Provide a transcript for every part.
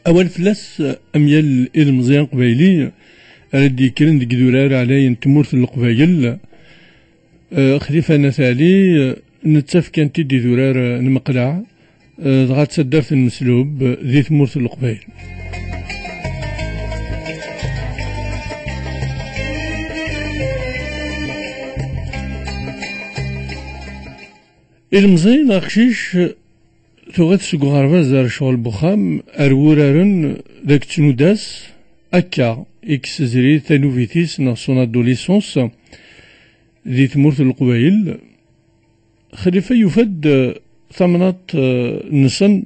أول فلاس أميال إلمزيان قبايلي ردي كرن ديك دورار علي تمورت القبايل خليفة نثالي نتسف كانت دي دورار نمقلع غات سدرت المسلوب ذي تمورت القبايل. إلمزيان أخشيش ثغت سوق غرفة زار شغل بخام أرورارن داك تنوداس أكا إكس زري تانوفيتيس نا سون أدوليسونس ذي تمورت القبايل خليفة يفد ثمنات نسن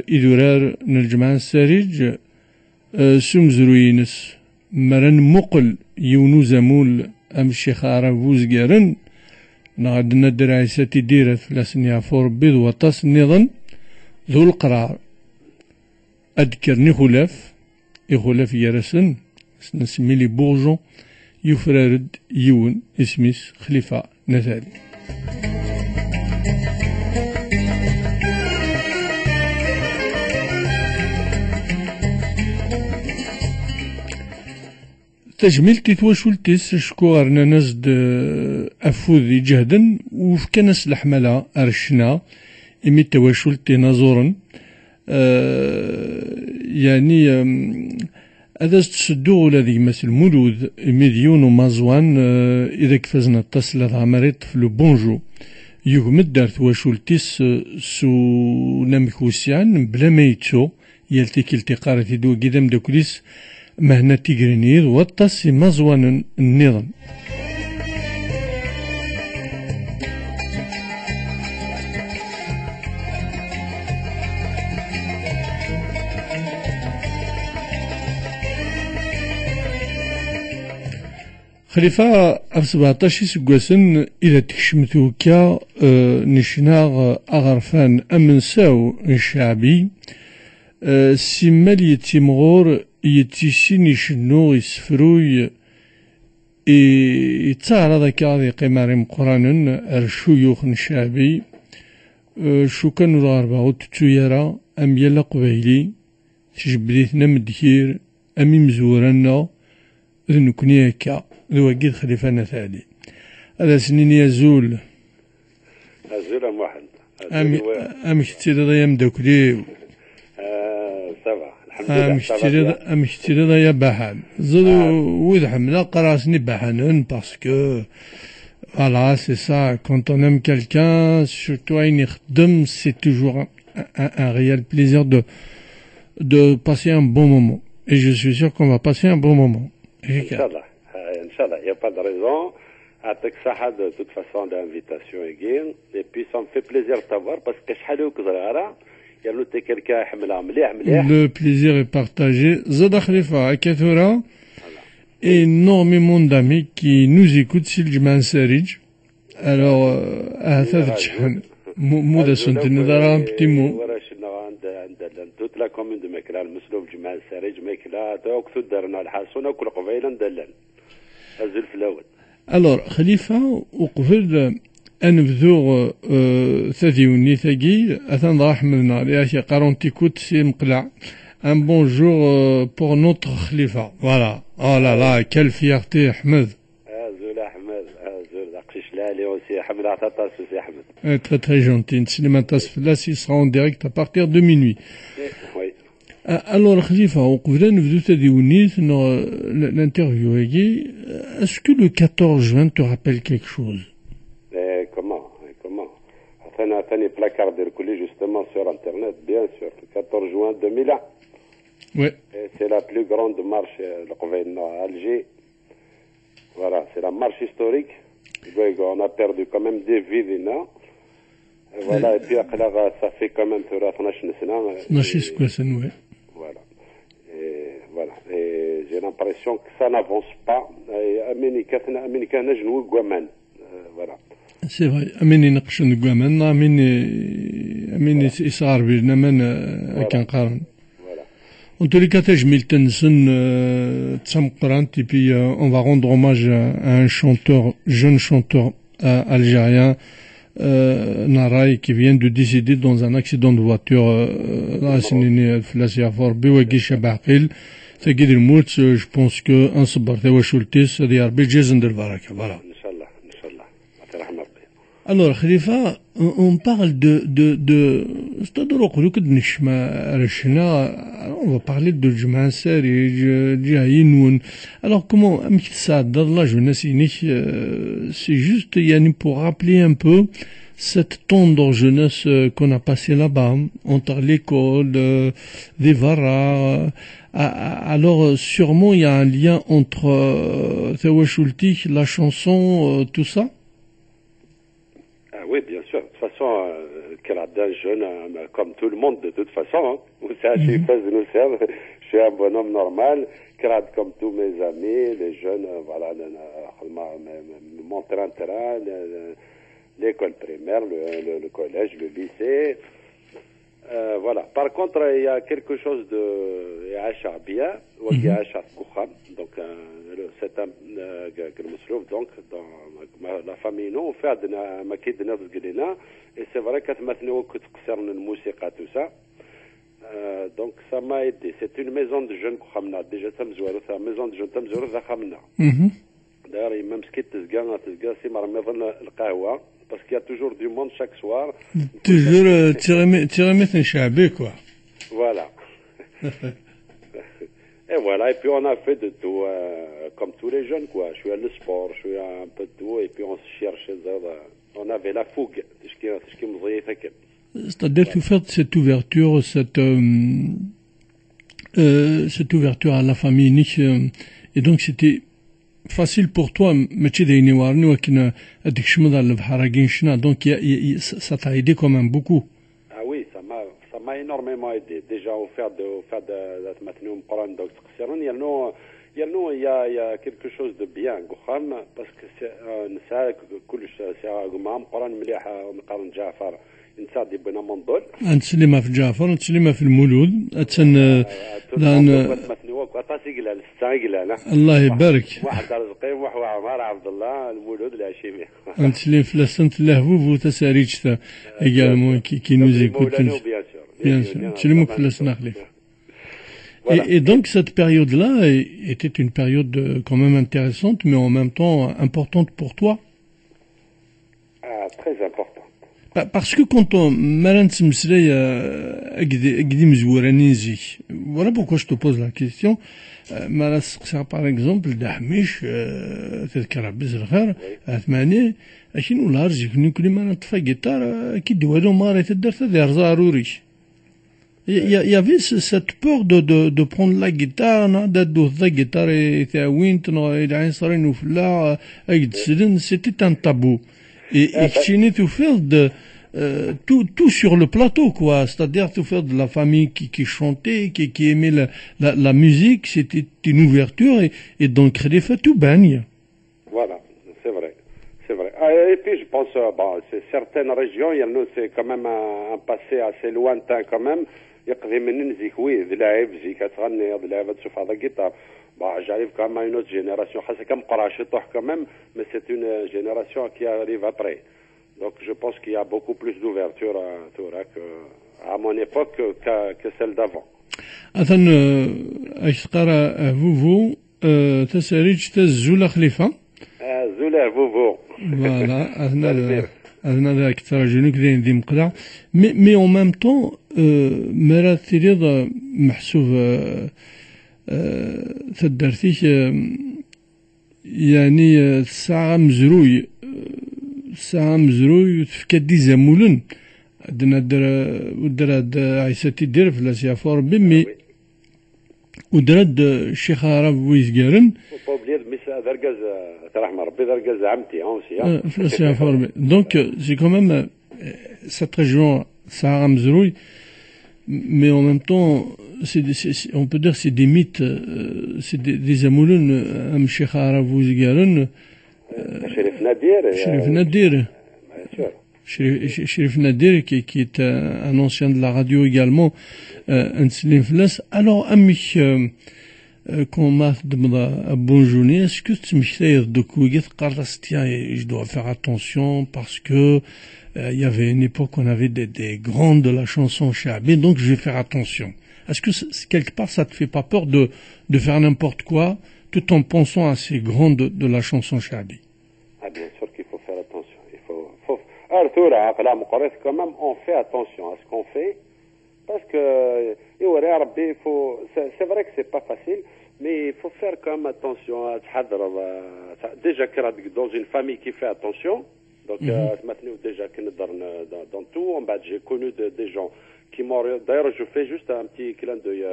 إدورار نرجمان السارج سمزروينس مرن مقل يونو زمول أم الشيخ عرفوز جارن نغدنا الدرايسات ديرت فلاسن يعفور بيض وطاس النظام ذو القرار أذكرني خلاف يخلاف يرسن نسمي لي بورجون يفرارد يون اسميس خليفة نثالي. تجميلتي تواشولتيس شكو غارنا نزد أفوذي جهدا وفكناس الحملة أرشنا إمي تواشولتي نازورا يعني هذا تسدو ولا ذي مثل مولود مليون ومازوان إذا كفزنا التصل هذا مريض في لو بونجو يغمد دار تواشولتيس سو نامكوسيان بلا ما يتسو يلتكي التقارة دو قدام داكوليس مهنا تيغرينيض وطاسي مزوان النظام. خليفة أف 17 سكواسن إذا تكشمتو كا نشناغ أغرفان أمنساو الشعبي سمال يتيمغور يتيسين يشنو يسفروي يتعرض كاذي قماري مقرانن الشيوخ الشعبي شو كانوا الغربة وتتويرا أم يلا قبيلي تجبديتنا مدكير أمي مزورنا ذنكني هكا ذو أكيد خليفة نثالي هذا سنين يزول واحد أمي كتير ضيا مدكلي أمشتري ضيا بحال زادو ويد حملا قراسني بحانن باسكو فوالا سي سا كونت اون ام كالكان سورتو أين يخدم سي توجور un réel plaisir de passer un bon moment et je suis sûr qu'on va passer un bon moment. Inch'Allah, Inch'Allah, il n'y a pas de raison. Avec ça, de toute façon, l'invitation est gaine. Et puis, ça me fait plaisir de t'avoir parce que je suis le plaisir est partagé. Zada Khalifa, à Kathura, énormément d'amis qui nous écoutent sur le Jman Sarij. Alors, à Tadjhan, Mouda Sontine, Dara, un petit mot. toute la commune de Mekla, le Muslim Jmal Sarij, Mekla, Tawaktud Darna, Al-Hassouna, Kul Qbayla, Ndallan. Azul Flawad. Alors, Khalifa, وقبل أنبذو ثديوني ثقي أثن رحمنا لأشي قارون تيكوت سي مقلع un bonjour pour notre Khalifa. Voilà. Oh là là, quelle fierté, Ahmed. Azul Ahmed, Azul Aqchish Lali aussi, Ahmed Atatas aussi, Ahmed. Très très gentil. Cinéma Tasflas, il sera en direct à partir de minuit. Oui. Alors, Khalifa, وقبل نبذو ثديوني l'interview, est-ce que le 14 juin te rappelle quelque chose? Tani placard de recoller justement sur Internet, bien sûr, le 14 juin 2001. Ouais. C'est la plus grande marche à Alger. Voilà, c'est la marche historique. On a perdu quand même des vies, non? Voilà, et puis après, ça fait quand même 12 ans. Voilà. Et voilà. Et j'ai l'impression que ça n'avance pas. Voilà. C'est vrai. Amini naqshan gwaman, amini isar birna man akan qaran. En tous les cas, Tajmil Tensen Tsam Qurant, et puis on va rendre hommage à un chanteur, jeune chanteur algérien, Naraï qui vient de décéder dans un accident de voiture. Là, c'est une flassia fort. Biwagi Shabaqil. تجد الموت je pense que un صبر توا شولتيس هذه يا ربي جازن البركة voilà. Inch'Allah, Inch'Allah. Atarahma Rabbi. Alors Khalifa, on parle de c'est-à-dire on va parler de Jama'a Sari, Jahin. Alors comment ça dans la jeunesse c'est juste yani pour rappeler un peu cette tendre jeunesse qu'on a passé là-bas entre l'école, des varas. Alors sûrement il y a un lien entre Tawashulti, la chanson, tout ça. Ah oui, bien sûr. De toute façon, Canada jeune, comme tout le monde, de toute façon. Hein. Vous savez, je suis un bonhomme normal. Crade comme tous mes amis, les jeunes, voilà, mon train-train, l'école primaire, le collège, le lycée. Voilà. Par contre, il y a quelque chose de bien, donc c'est un donc dans la famille nous on fait et c'est vrai que maintenant que concerne la musique tout ça donc ça m'a aidé. C'est une maison de jeunes déjà c'est une maison de jeunes d'ailleurs même ce qui c'est le qahwa parce qu'il y a toujours du monde chaque soir. Toujours tiramisu chabé quoi. Voilà. Et voilà, et puis on a fait de tout, comme tous les jeunes quoi. Je suis à le sport, je suis à un peu de tout, et puis on se cherche, on avait la fougue, ce qui me faisait fait. C'est-à-dire tout faire cette ouverture, cette ouverture à la famille, et donc c'était facile pour toi, mais tu dis donc ça t'a aidé quand même beaucoup. Ah oui, ça m'a énormément aidé. Déjà au fait de maintenant donc il y a quelque chose de bien parce que c'est Jafar نساعد بنا منضل نسلمها في جعفر نسلمها في المولود الله يبارك واحد رزقي واحد عمار عبد الله المولود العشيمي نسلم في لسنة لهفوف وتساريجتا également qui nous écoute bien sûr نسلمك في لسنة خليفة. Et donc cette période-là était une période quand même intéressante mais en même temps importante pour toi. Très importante. Parce que quand on voilà pourquoi je te pose la question. Par exemple, Dahmish, تذكر بزرخر أثمانية أشينو لارج كل ما نطفى guitare qui doit le marrer تدرت ضروري. Il y avait cette peur de prendre la guitare, de la guitare et c'était un tabou. Et tout faire tout sur le plateau, quoi. C'est-à-dire tout faire de la famille qui chantait, qui aimait la musique, c'était une ouverture et donc les fêtes tout baigne. Voilà, c'est vrai. Et puis je pense, c'est certaines régions, il y en a, c'est quand même un passé assez lointain quand même. يقضي من نزيك وي ذلاعب زيك تغني ذلاعب تشوف هذا الجيتار j'arrive quand même à une autre génération حاسة كم قراش يطوح quand même mais c'est une génération qui arrive après donc je pense qu'il y a beaucoup plus d'ouverture à mon époque que celle d'avant. أثن أشتقرا فوفو تساريج تزولا خليفة زولا فوفو voilà أثناء أكثر جنوك ذي مقلع mais en même temps مرات تريد محسوب تدرتيش يعني ساعة مزروي تفكدي زمولن ودراد عيساتي دير في لاسيا فور بمي ودراد الشيخ عرب ويزقارن درجز ترحم ربي درجز عمتي aussi في لاسيا فور donc c'est quand même cette région Sahara Mzrouy, mais en même temps, on peut dire que c'est des mythes, c'est des amoulons, Cheikh Aravou Zigaren, Chérif Nadir, Chérif Nadir, qui est un ancien de la radio également, un Slim Flas. Alors, كون تبدا بونجوني اسكو تمشي دوك ويغ قرص تيا je dois faire attention parce que il y avait une époque où on avait des grands de la chanson shabi, donc je vais faire attention. Est-ce que quelque part ça te fait pas peur de faire n'importe quoi tout en pensant à ces grands de la chanson shabi? Ah, bien sûr qu'il faut faire attention. Arthur, quand même, on fait attention à ce qu'on fait. Parce que, c'est vrai que c'est pas facile, mais il faut faire quand même attention à déjà dans une famille qui fait attention. Donc, maintenant, déjà, dans tout, en bas, j'ai connu des gens qui m'ont, d'ailleurs, je fais juste un petit clin d'œil,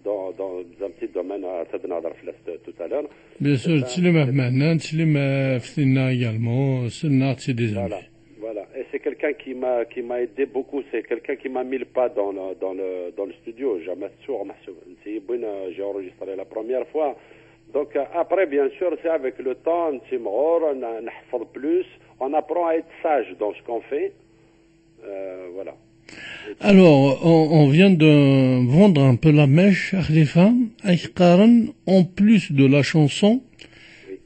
dans un petit domaine à tout à l'heure. Bien sûr, également, c'est des amis. Voilà. Et c'est quelqu'un qui m'a aidé beaucoup. C'est quelqu'un qui m'a mis le pas dans le studio. J'ai enregistré la première fois. Donc, après, bien sûr, c'est avec le temps, on plus, on apprend à être sage dans ce qu'on fait. Voilà. Alors, on vient de vendre un peu la mèche à Khalifa. En plus de la chanson,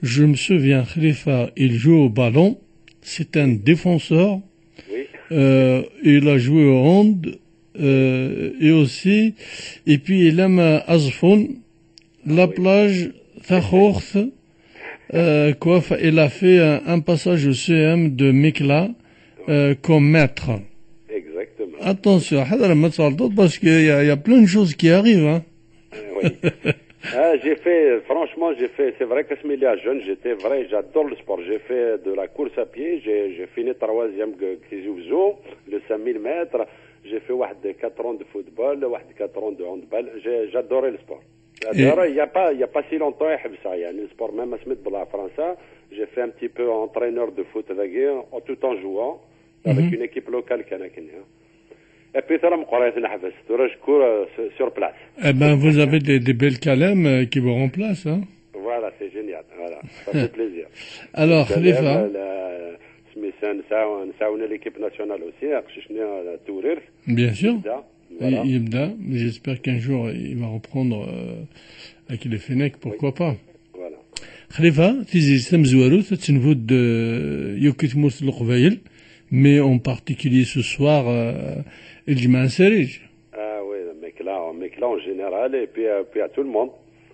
je me souviens, Khalifa, il joue au ballon. C'est un défenseur. Oui. Il a joué au hand. Et aussi, et puis il aime Azfoun, la plage, Thachourth. Il a fait un passage au CM de Mekla comme maître. Exactement. Attention, parce qu'il y a plein de choses qui arrivent. Hein. Oui. C'est vrai que ce milieu jeune, j'adore le sport. J'ai fait de la course à pied, j'ai fini troisième le 5000 mètres, j'ai fait 4 ans de football, 4 ans de handball, j'adorais le sport. D'ailleurs, il y a pas si longtemps, le sport même à Smith de la France, j'ai fait un petit peu entraîneur de foot tout en jouant avec une équipe locale canadienne. Et puis, je cours sur place. Eh ben, vous avez des belles calèmes qui vous remplacent, hein? Voilà, c'est génial. Voilà, ça fait plaisir. Alors, Khalifa. L'équipe nationale aussi, bien sûr. Voilà. J'espère qu'un jour, il va reprendre avec les Fenech, pourquoi pas. Voilà. Khalifa, tizi samzouarou, c'est une voûte de Yokit Mous L'Qbaïl, mais en particulier ce soir, il Jman Serij. Ah oui, mec là en général, et puis à tout le monde.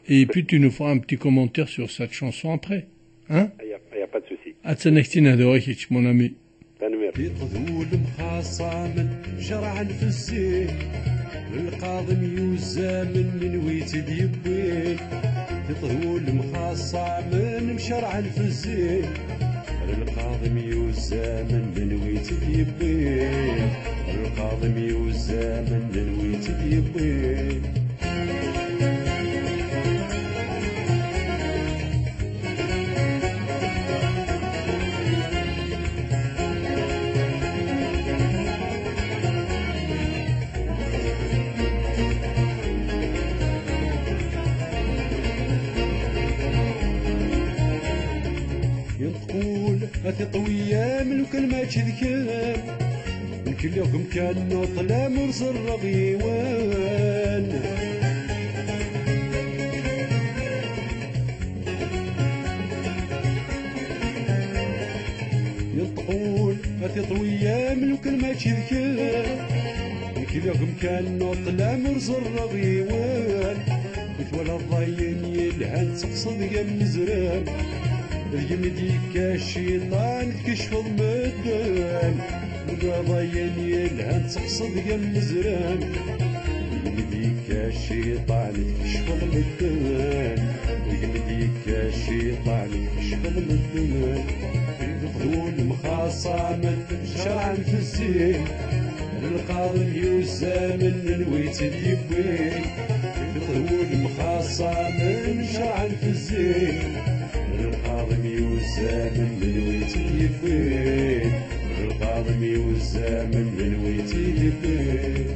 Et puis tu nous feras un petit commentaire sur cette chanson après. Hein? Il y a pas de souci. Atsanaktina de mon ami. تنوير يطذول مخاصة من شرع في الزين القاضم يوزامن من ويتد يبين يطذول مخاصة من شرع في الزين القاضم يوزامن من ويتد يبين القاضم يوزامن من ويتد يبين طوية من كلمة تذكر من كل يوم كان نطلع مرسل رغيوان يطقول طوية من كلمة تذكر من كل يوم كان نطلع مرسل رغيوان مثل الضاين يلهن تقصد يم زرام يمديك الشيطان تكشف المدن وقضاين يلهن تقصد يم زرام يمديك الشيطان تكشف المدن يمديك الشيطان تكشف المدن يدخلون مخاصمة شرعا في الزين القاضي يوزامن الويت اليبين يدخلون مخاصمة شرعا في الزين القاضم يوزامن من ويت اليبين القاضم يوزامن من ويت اليبين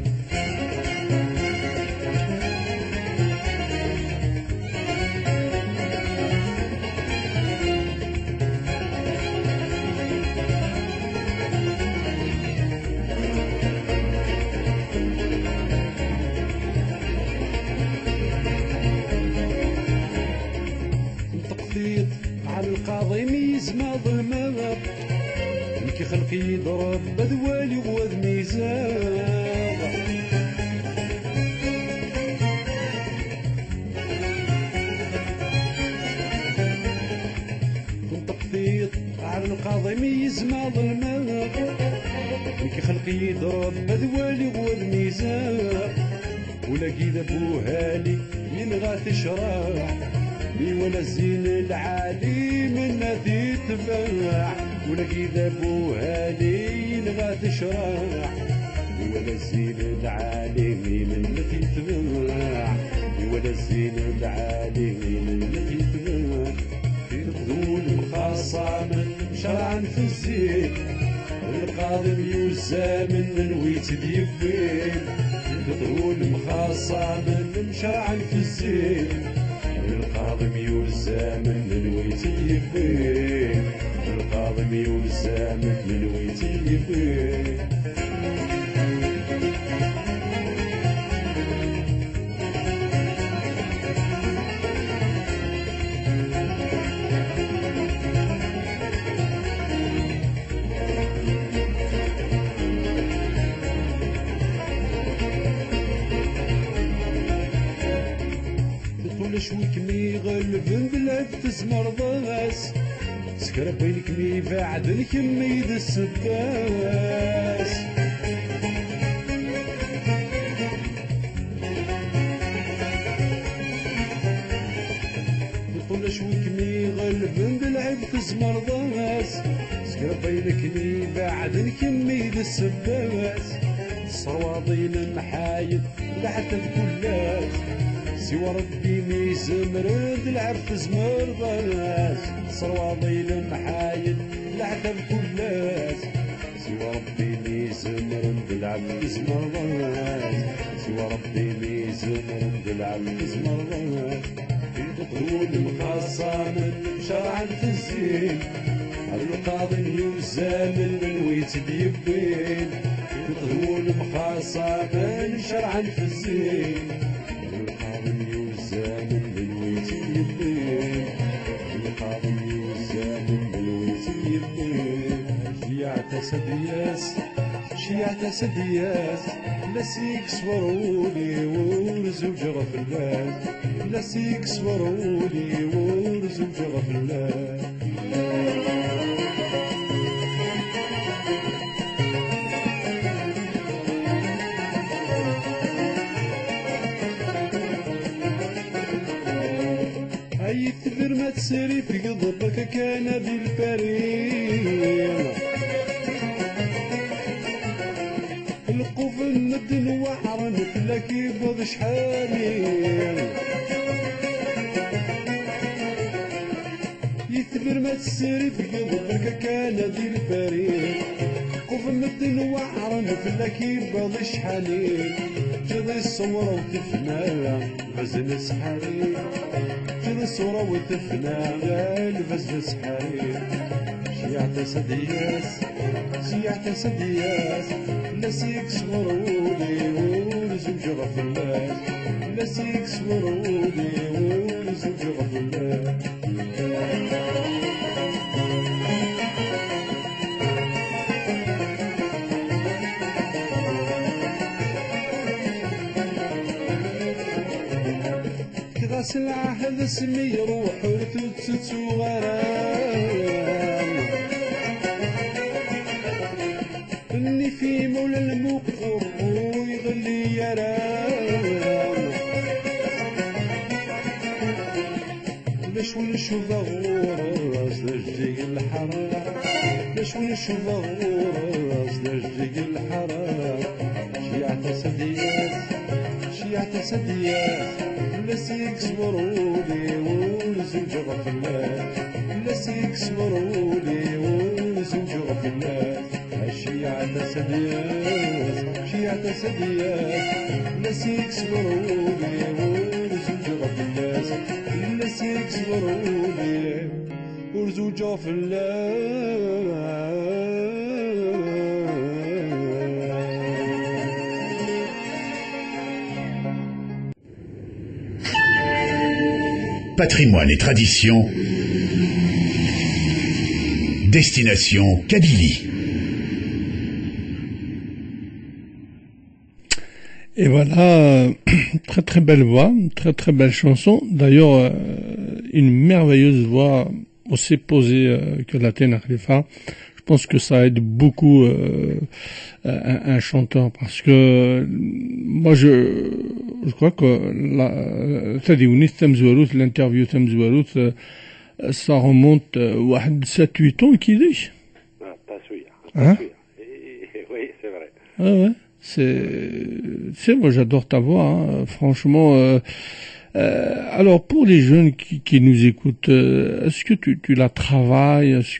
القاضي ميز ما ظلمه كي خلقي يضرب بدوالي وذ ميزان تنطق فيط على القاضي ميز ما ظلمه كي خلقي يضرب بدوالي وذ ميزان ولاقي ذبوهالي ينغى تشرح لي ولا الزين العالي من ذي تباع ولقي ذبوها لي نغا تشرح ولا الزين العالي من ذي تباع ولا الزين العالي من ذي تباع في الغدول الخاصة من شرعا في الزين القاضي يوزا من ويت ديفين الغدول الخاصة من شرعا في الزين القاضم يوزا من ويت يفين القاضم يوزا من ويت يفين شويك مي غلبن بلاد تزمر ضاس سكر بينك مي بعد الكمي ذا السداس يقول شويك مي غلبن بلاد تزمر ضاس سكر بينك مي بعد الكمي ذا السداس الصواضين المحايد لحتى الكلاس سوى ربي ميزمر العرف زمر ضاس صواضي المحايد العتب كلاس سوى ربي ميزمر العرف زمر ضاس سوى ربي ميزمر العرف زمر ضاس في دخول المقاصة من شرعا في الزين القاضي يوزا من ويت ديبين في دخول المقاصة من شرعا في الزين القاضي يوزا من ويت ديبين القاضي يوزا من ويت ديبين شيعة سدياس شيعة سدياس لسيك صورولي ورزوج غفلات لسيك صورولي ورزوج غفلات أي تبر ما تسري في قضبك كان بالبريم القوف الندن وحرن فلك يبض شحالين يثبر ما تسري في قضبك كان بالبريم قوف الندن وحرن فلك يبض شحالين جذي الصورة وتفنى بزن سحالين جذي الصورة وتفنى بزن سحالين شيعة سدياس شيعة سدياس لسيك صورولي ورزوج غفلات لسيك صورولي ورزوج غفلات كغاس العهد سمي روح وتتسو غرام اني في مولا المقر ويغلي يرام ليش ونشوف غوراس لجي الحرام ليش ونشوف غوراس لجي الحرام شيعة سدياس شيعة سدياس لسيك صورولي ورزوج غفلات لسيك صورولي ورزوج غفلات الشيعة سدياس شيعة سدياس لسيك صورولي ورزوج غفلات لسيك صورولي ورزوج غفلات Patrimoine et tradition Destination Kabylie. Et voilà, très très belle voix, très très belle chanson. D'ailleurs, une merveilleuse voix aussi posée que la Tena Khalifa. Je pense que ça aide beaucoup un chanteur parce que moi je crois que l'interview Tamzouarout ça remonte à 7-8 ans qu'il est. Hein? Oui, c'est vrai. Ah ouais, c'est moi j'adore ta voix, hein, franchement. Alors pour les jeunes qui nous écoutent, est-ce que tu la travailles? Est-ce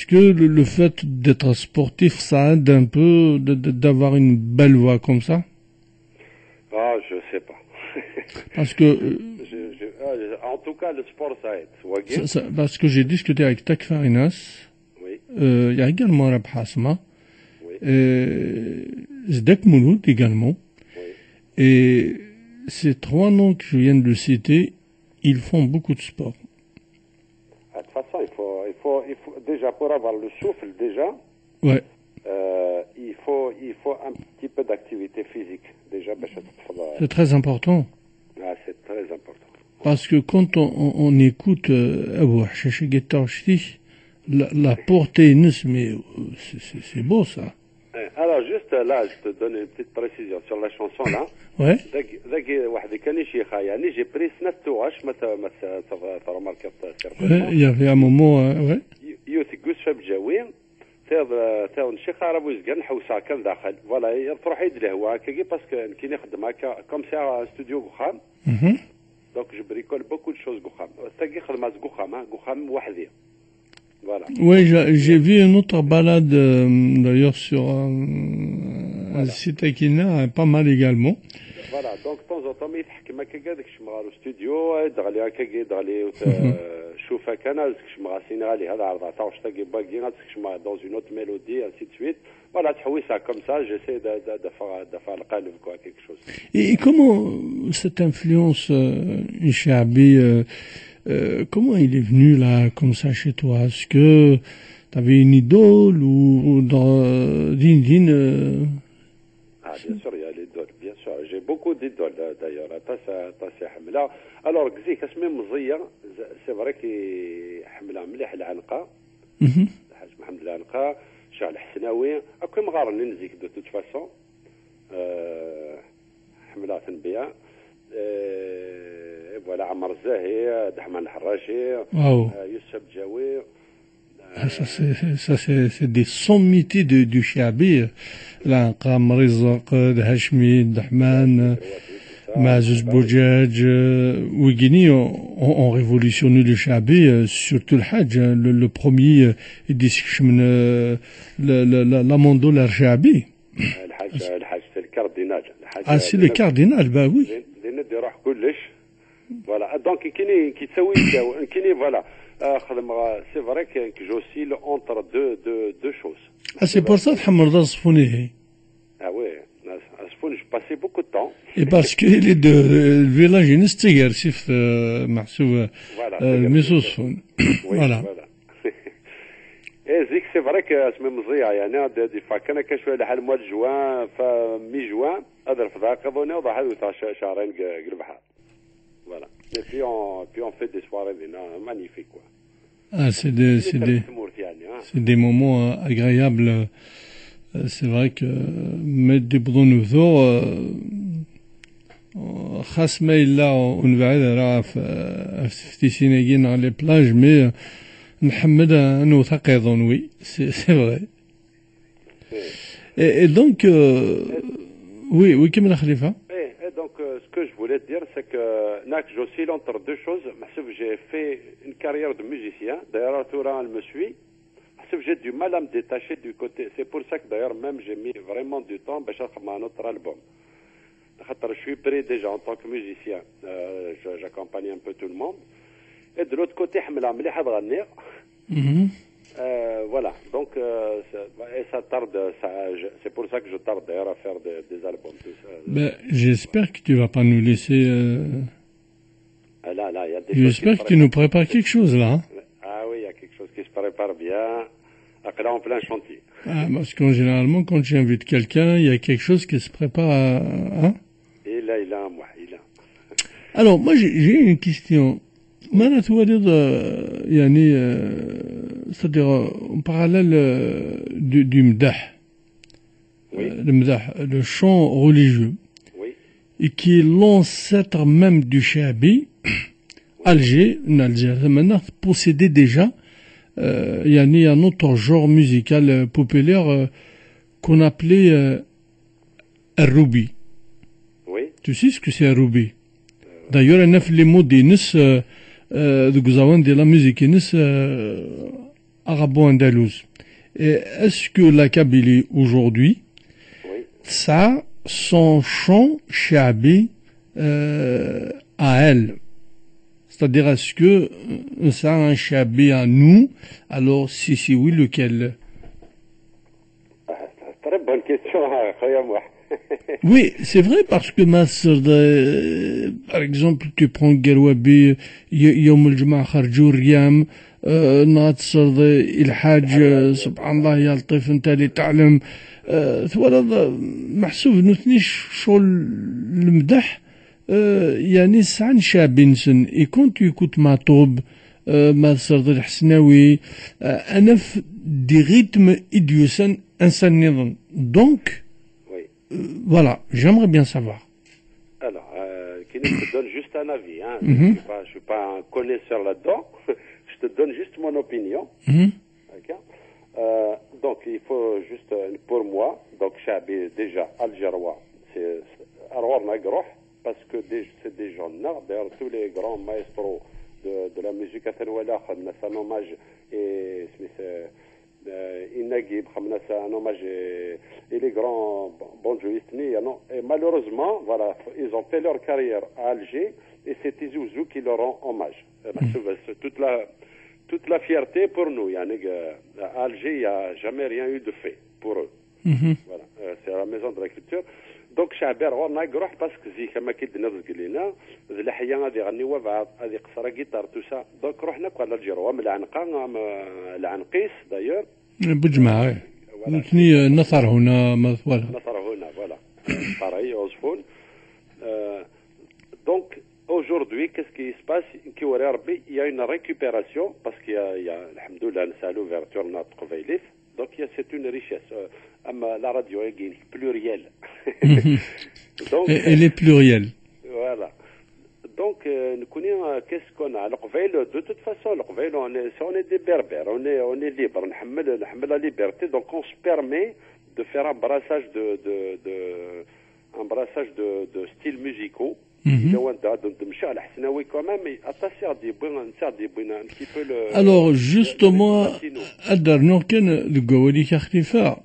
que le fait d'être sportif, ça aide un peu d'avoir une belle voix comme ça? Ah, je sais pas. Parce que en tout cas, le sport, ça aide. Parce que j'ai discuté avec Tak Farinas. Oui. Il y a également Rab Hasma. Oui. Zdek Mouloud également. Oui. Et ces 3 noms que je viens de citer, ils font beaucoup de sport. De toute façon, il faut déjà, pour avoir le souffle, déjà, Ouais. il faut un petit peu d'activité physique, déjà. C'est très important. Ah, c'est très important. Parce que quand on écoute Abou Hachachi Guettar Ch'ti, la portée, mais c'est beau ça. Alors, juste là, je te donne une petite précision sur la chanson là. Ouais. J'ai pris 9 tourages, tu remarques Ouais, il y avait un moment, ouais. يوثقوا شاب جاوي تاع الشيخ عربو يزقر نحوسها كان داخل فوالا تروح يد الهواء كي باسكو كي نخدم هكا كوم سي استوديو قخام دونك جو بريكول بوكو دو شوز قخام تاكي خدمه قخام وحدي voilà. Oui, j'ai vu une autre balade d'ailleurs sur un site Akina, pas mal également. Voilà, donc de temps en temps يتحكم هكا كاع داك الشيء مغالو استوديو يدغلي هكا يدغلي شوف هكا انا داك الشيء مغاسين غالي هذا عرض تاع واش تاكي باكي داك الشيء دون اون اوت ميلودي انسي دو سويت فوالا تحويسها كوم سا جيسي de faire القالب quoi quelque chose. Et comment cette influence Chabi comment il est venu là comme ça chez toi? Est-ce que tu avais une idole ou dans Ah, bien sûr, il y a l'idole, bien sûr. J'ai beaucoup d'idoles d'ailleurs. Tassi Hamla. Alors, Gzik, اسمي مزية, c'est vrai qu'il حملها مليح العنقة. الحاج محمد العنقة, شاه الحسناوي. أكو مغارني نزيك de toute façon. حملها تنبية. Voilà, عمر الزاهي, دحمان الحراشي, يوسف جاوي. Ça c'est des sommités du Chabi. Là, Qam Rizq, Hashmi, Dahman, Mazuz Boujaj, Ouigini ont révolutionné le Chabi, surtout le Hajj, le premier, ils disent la mandole al Chabi. Le Hajj, c'est le cardinal. Ah, c'est le cardinal, bah oui. Voilà, donc, voilà. C'est vrai que j'oscille entre deux choses. Ah, c'est pour ça que Hamad Asfouni. Ah oui, Asfouni, je passais beaucoup de temps. Et parce qu'il est de village Instiger, Sif Mahsou, Missousfoun. Voilà. Et Zik, c'est vrai que c'est même Zia, يعني des fois كان كشوي لحد المواد جوان فمي جوان هذا الفضاء قضوني وضحوا تاع شهرين قلبها. Voilà. Et puis on fait des soirées magnifiques, quoi. Ah, c'est des moments agréables. C'est vrai que mettre des boudons nouveaux, خاص ما إلا ونبعد راه في سيناجين على les plages, mais نحمد أنه ثقيضون, oui, c'est vrai. Et donc, oui, كمل خليفة. Donc, ce que je voulais te dire, c'est que j'oscille entre deux choses. J'ai fait une carrière de musicien. D'ailleurs, Touran, elle me suit. J'ai du mal à me détacher du côté. C'est pour ça que d'ailleurs, même, j'ai mis vraiment du temps pour faire un autre album. Je suis prêt déjà en tant que musicien. J'accompagne un peu tout le monde. Et de l'autre côté, voilà, donc et ça tarde, c'est pour ça que je tarde d'ailleurs à faire des albums. Ben, j'espère que tu vas pas nous laisser. Là, il y a des j'espère que tu nous prépares quelque chose là. Hein. Ah oui, il y a quelque chose qui là en plein chantier. Ah, parce qu'en généralement, quand j'invite quelqu'un, il y a quelque chose qui se prépare à... Hein? Et là, il a un mois, il a. Alors, moi, j'ai une question. ماذا تولد يعني c'est-à-dire en parallèle du mdah, Oui. le mdah, le chant religieux, Oui. et qui est l'ancêtre même du shabi. Alger, maintenant, possédait déjà يعني un autre genre musical populaire qu'on appelait الروبي. Oui. Tu sais ce que c'est un roubi? D'ailleurs, un af les mots d'Inès, de Gouzawan de la musique Inès, arabo-andalouse. Et est-ce que la Kabylie aujourd'hui, Oui. ça, son chant shabi à elle? C'est-à-dire, est-ce que ça a un shabi à nous? Alors, si oui, lequel? Très bonne question, khoya Mouah. Oui, c'est vrai parce que ma sœur, par exemple, tu prends Garouabi, يوم الجمعة خرجوا الريام، ناتصر الحاج سبحان الله يا لطيف انت اللي تعلم، ثوالد محسوب نثنيش شغل المدح، يعني سعن شابينسن، et quand tu écoutes Matoub, ما sœur الحسناوي، أنا في des rythmes idiosyncrasiques إنسان نظن. Donc, voilà, j'aimerais bien savoir. Alors, qui ne te donne juste un avis, hein. Mhm. Je suis pas un connaisseur là-dedans. Je te donne juste mon opinion. Mhm. D'accord. Donc, il faut juste, pour moi, donc, Chabi, déjà, Algérois, c'est Arwar Nagroh, parce que c'est des gens nord, d'ailleurs, tous les grands maestros de la musique à Tenouela, c'est un hommage, et Inagib, c'est un hommage, et les grands bonjoïstes, et malheureusement, voilà, ils ont fait leur carrière à Alger, et c'est Tizouzou qui leur rend hommage. C'est toute la fierté pour nous. À Alger, il n'y a jamais rien eu de fait pour eux. Mhm. Voilà, c'est la maison de la culture. Donc, Chaber, on a gros parce que si comme qui dit notre glina, les حياة هذه غنيوة بعض هذه قصرة guitare tout ça. Donc, رحنا كنا الجروة من العنقة العنقيس d'ailleurs. بجماعة نثني نثر هنا مثلا نثر هنا voilà. Pareil, Osfon. Donc, aujourd'hui, qu'est-ce qui se passe? Il y a une récupération parce qu'il y a alhamdoulilah, c'est l'ouverture de notre Veilif. Donc, c'est une richesse. La radio est plurielle. Donc, elle est plurielle. Voilà. Donc, nous connaissons qu'est-ce qu'on a. De toute façon, on est des berbères, on est libre, on a la liberté. Donc, on se permet de faire un brassage de styles musicaux. Alors justement,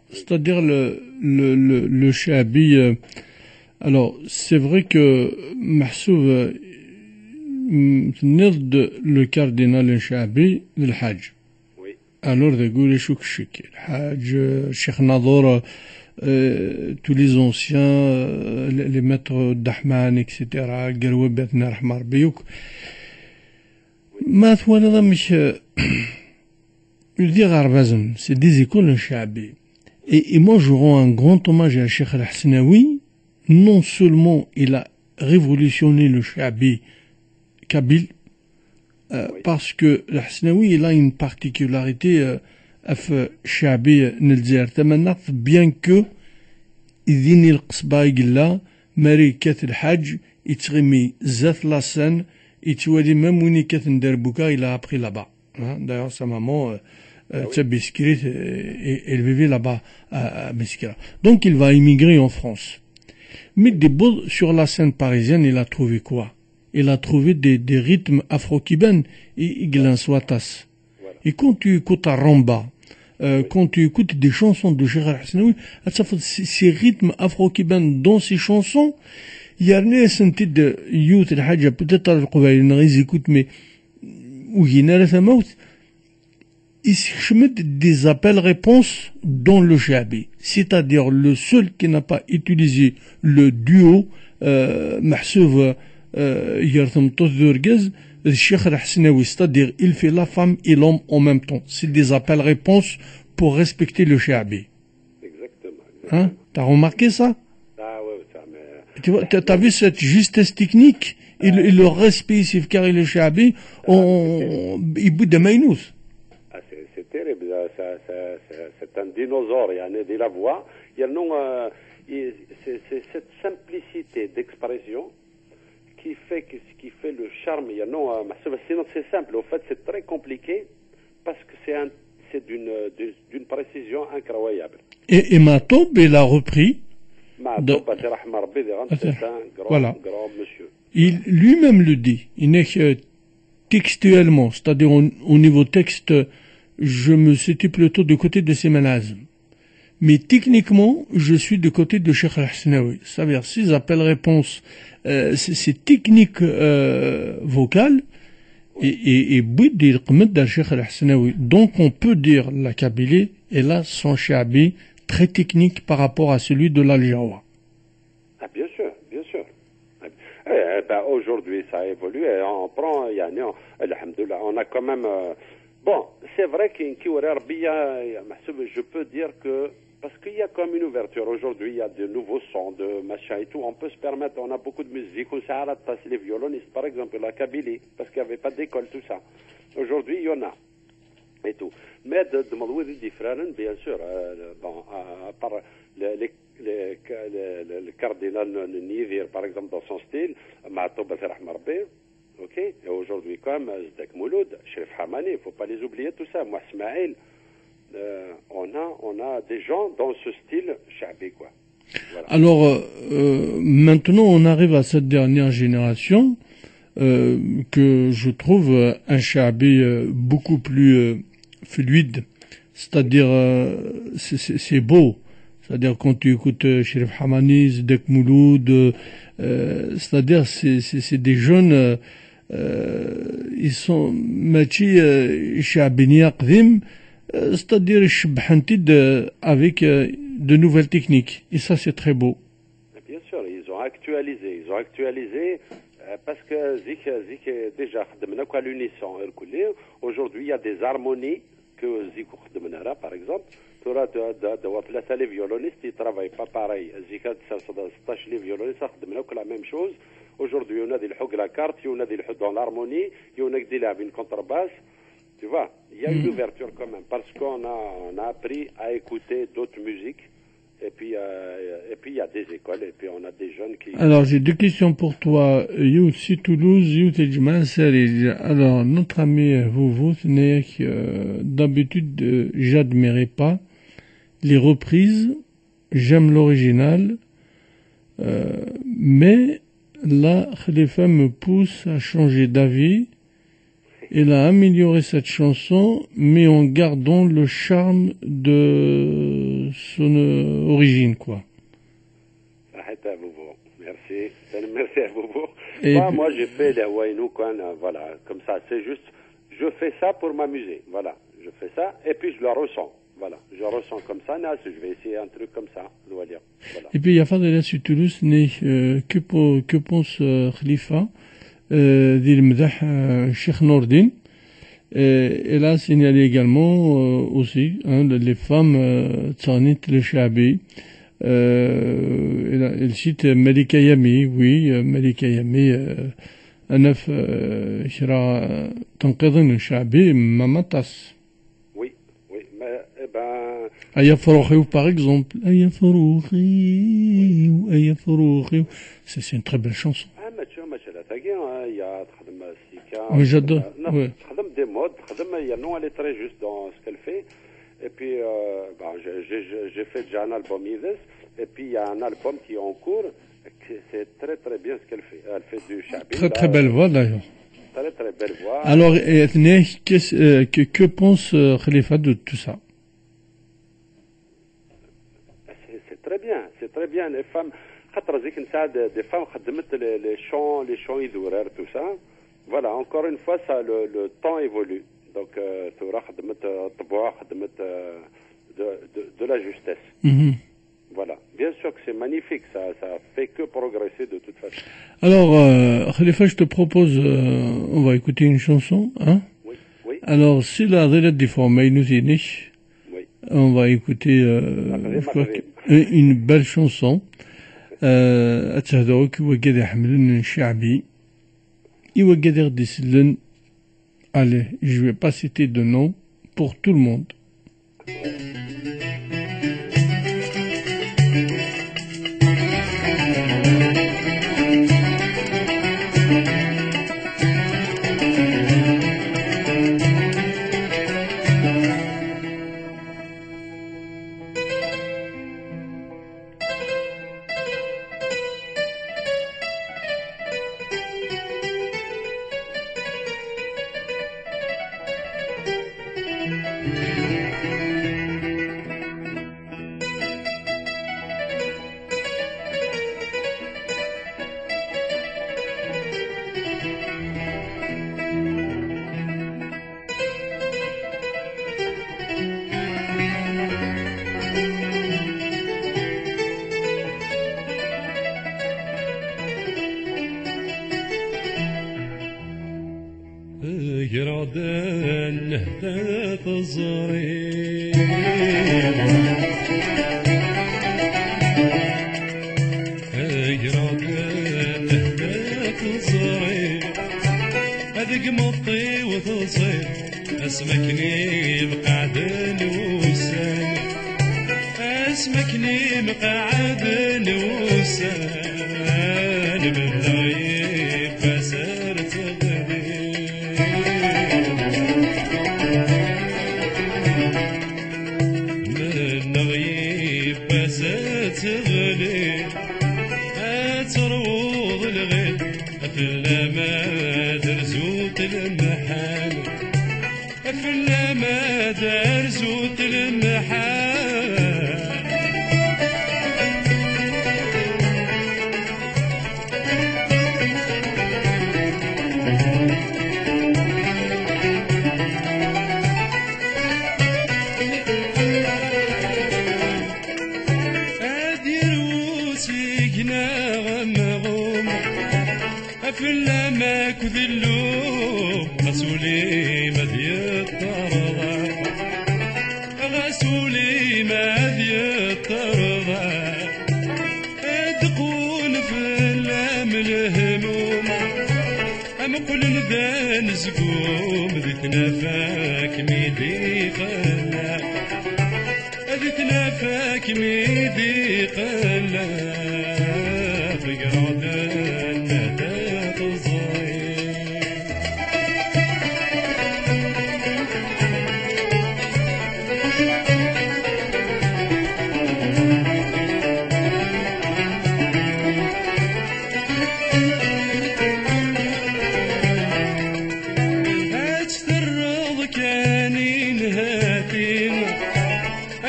c'est-à-dire le shabi. Alors c'est vrai que محسوب نضد le cardinal shabi للحاج. Alors تقول شو كشك الحاج الشيخ ناظور. Tous les anciens, les maîtres d'Ahman, etc. قالوا بيتنا رحمة ربيوك ما ثوالا مش يدي غربازن c'est des écoles شعبي et moi je rends un grand hommage à Cheikh Al-Hasnaoui. Non seulement il a révolutionné le shabi kabyle parce que Al-Hasnaoui il a une particularité الشعبي نلزير تمنى bien que يديني القصبة يقلا ماري كات الحاج يتغمي زات لاسان يتوالي مام وين كات ندربوكا il a appris là-bas. D'ailleurs sa maman Biskrit elle vivait là-bas à Biskra. Donc il va immigrer en France. Mais sur la scène parisienne il a trouvé quoi? Il a trouvé des rythmes afro-cubains et glansoitas. Et quand tu écoutes à Ramba, quand tu écoutes des chansons de Cheikh Al-Hasnaoui, ces rythmes afro-cubains dans ces chansons, il y a un sentiment de youth al-Hajja, peut-être ils écoutent, mais où il y a la mouth, ils se mettent des appels-réponses dans le shabi. C'est-à-dire le seul qui n'a pas utilisé le duo, Mahsouf Yartam Tozdurgaz, Cheikh Al-Hasnaoui, c'est-à-dire il fait la femme et l'homme en même temps. C'est des appels-réponses pour respecter le Shabi. Exactement. Hein? T'as remarqué ça? Ah ouais, ça, mais... Tu vois, t'as vu cette justesse technique et le respect ici, car le Shabi, il bout de maïnous. Ah, c'est terrible, c'est un dinosaure, il y a de la voix, il y a non, c'est cette simplicité d'expression qui fait le charme, il y a non, sinon c'est simple, au fait c'est très compliqué parce que c'est d'une précision incroyable. Et Matob, il a repris. C'est un grand monsieur. Il lui-même le dit. Il n'est que textuellement, c'est-à-dire au niveau texte, je me situe plutôt du côté de Seman Azm. Mais techniquement, je suis du côté de Cheikh Al-Hasnaoui. C'est-à-dire, ces appels-réponses, ces techniques vocales, et but dire que Cheikh Al-Hasnaoui. Donc, on peut dire la Kabylie, et là, son Shabi, très technique par rapport à celui de l'Al-Jawa. Ah, bien sûr, bien sûr. Aujourd'hui, ça évolue et on prend, alhamdoulilah, on a quand même... bon, c'est vrai je peux dire que... Parce qu'il y a comme une ouverture. Aujourd'hui, il y a de nouveaux sons, de machin et tout. On peut se permettre, on a beaucoup de musique. On s'arrête les violonistes, par exemple, la Kabylie, parce qu'il n'y avait pas d'école, tout ça. Aujourd'hui, il y en a. Et tout. Mais de Malouid différents, bien sûr, bon, à part le cardinal Nivir, par exemple, dans son style, Ma'atoub Farah Marbi, ok, et aujourd'hui, comme Zdek Mouloud, Sherif Hamani, il ne faut pas les oublier, tout ça, moi, Smaïl, on a des gens dans ce style shabi, quoi. Voilà. Alors, maintenant, on arrive à cette dernière génération, que je trouve un shabi beaucoup plus fluide, c'est-à-dire c'est beau, c'est-à-dire quand tu écoutes Sherif Hamani, Zdek Mouloud, c'est-à-dire c'est des jeunes, ils sont machi shabini aqdim, c'est-à-dire shbhantid avec de nouvelles techniques, et ça c'est très beau. Bien sûr, ils ont actualisé parce que zik déjà à l'unisson. Aujourd'hui il y a des harmonies que zik par exemple. Les violonistes ils travaillent pas pareil. Zik 16 les violonistes la même chose. Aujourd'hui on a des hog la carte, on a des dans l'harmonie, on a des une contrebasse. Tu vois, il y a une ouverture quand même parce qu'on a appris à écouter d'autres musiques. Et puis il y a des écoles et puis on a des jeunes qui... Alors j'ai deux questions pour toi. Si Toulouse, alors notre ami vous tenez que d'habitude j'admirais pas les reprises, j'aime l'original, mais là Khalifa me pousse à changer d'avis. Il a amélioré cette chanson, mais en gardant le charme de son origine, quoi. Merci. Merci à vous. Et moi, j'ai fait les Wainou, voilà, comme ça. C'est juste, je fais ça pour m'amuser. Voilà. Je fais ça, et puis je le ressens. Voilà. Je ressens comme ça, je vais essayer un truc comme ça, voilà. Et puis, il y a Fadela sur Toulouse, que pense Khalifa? دي المدح Cheikh Nordin. Et là, signalé également aussi les femmes Tsanit le Shabi. Elle cite Malika Yami, oui, Malika Yami, أنا في شراء تنقذن الشعبي ممطس. Oui, mais أيا فروخي par exemple. أيا فروخي أيا فروخي. C'est une très belle chanson. Oui, j'adore. Oui. Elle est très juste dans ce qu'elle fait. Et puis, j'ai fait déjà un album Ives. Et puis, il y a un album qui est en cours. C'est très, très bien ce qu'elle fait. Elle fait du shabi. Très, très belle voix, d'ailleurs. Très, très belle voix. Alors, que pense Khalifa de tout ça? C'est très bien. C'est très bien. Les femmes... des femmes les chants idourer, tout ça. Voilà, encore une fois, ça, le temps évolue. Donc, de la justesse. Voilà. Bien sûr que c'est magnifique, ça fait que progresser de toute façon. Alors, Khalifa, je te propose, on va écouter une chanson, hein? Oui. Alors, si la relève des formes, nous y est, oui. On va écouter une belle chanson. أتهدوك وقد يحملن شعبي وقد يغدي سلن. Allez, je vais pas citer de nom pour tout le monde. قرادن نهدى تزري قرادن نهدى تزري هذيك مطي وتصير اسمكني مقعد نوسان اسمكني مقعد نوسان بالغيب فسرت تغلي تروض الغيب أفلا ما درزوت المحال أفلا ما درزوت المحال أفلا ما كذلوب غسولي مذي الطرضة غسولي مذي الطرضة تقول فلا من الهموم أم قل ندان زقوم ذي تنافاك ميدي قلاك ذي تنافاك ميدي قلاك قرادن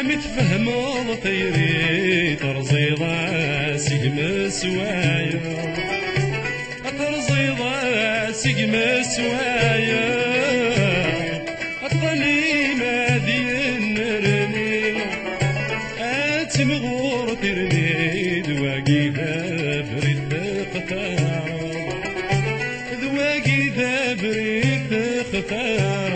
متفهمة طيري ترزيضة سقم سوايا ترزيضة سقم سوايا الطلي ما ذي النرني أتمغور ترني دواقي بريد قطار دواقي بريد قطار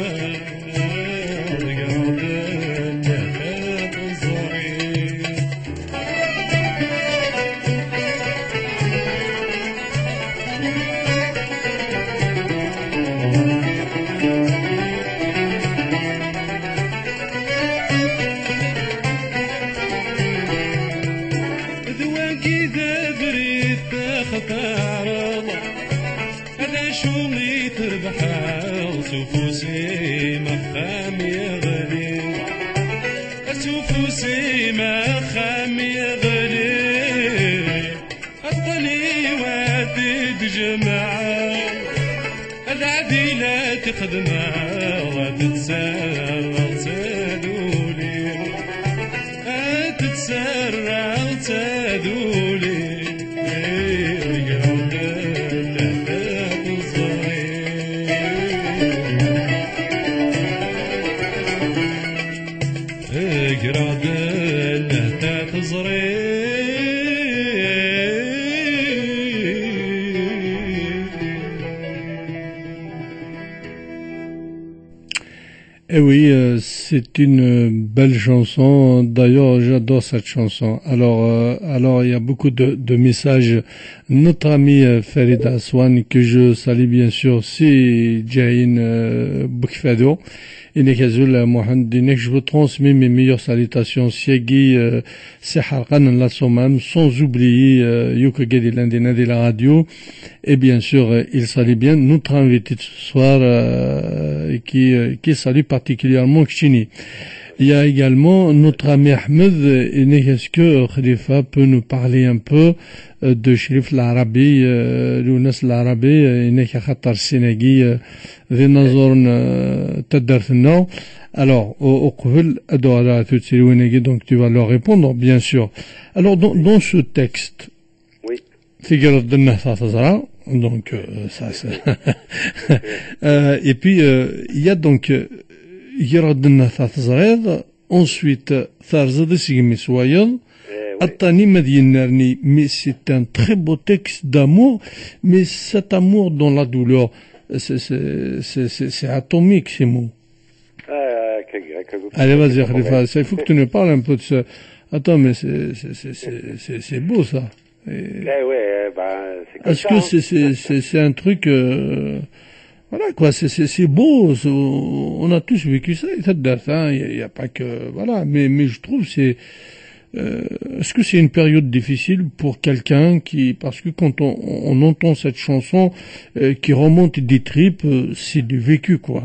سوفوسي مخام يغلي سوفوسي مخام يغلي الطلي وادي جماعة العديلة تخدمها وتتسرع تدولي تتسرع تدولي Eh oui, c'est une belle chanson. D'ailleurs, j'adore cette chanson. Alors, il y a beaucoup de messages. Notre ami Farid Aswan, que je salue bien sûr, c'est Jain Boukfado. إنك Mohamed, إنك je vous transmets mes meilleures salutations. Siegi, Seharkan la Somam, sans oublier Yuka Gedi Landina de la radio. Et bien sûr, il salue bien notre invité de ce soir, qui salue particulièrement Kchini. Il y a également notre ami Ahmed. Est-ce que Khalifa peut nous parler un peu de Sherif l'Arabi, l'Ounas l'Arabi, إنك خطر سيناقي ذي نظر تدرثنا. Alors, au قبل أدوار تتسيرويناقي, donc tu vas leur répondre, bien sûr. Alors, dans ce texte, Oui. figure de Nathazara, donc ça c'est et puis il y a donc يرد النثاث صغير ensuite ثارزد سيمي سوايل التاني مدين نرني mais c'est un très beau texte d'amour, mais cet amour dans la douleur c'est atomique ces mots. Allez vas-y Khalifa, il faut que tu nous parles un peu de ça. Attends, mais c'est beau ça. Est-ce que c'est un truc voilà quoi, c'est beau, on a tous vécu ça, il y a pas que voilà, mais je trouve est-ce que c'est une période difficile pour quelqu'un parce que quand on entend cette chanson qui remonte des tripes, c'est du vécu quoi.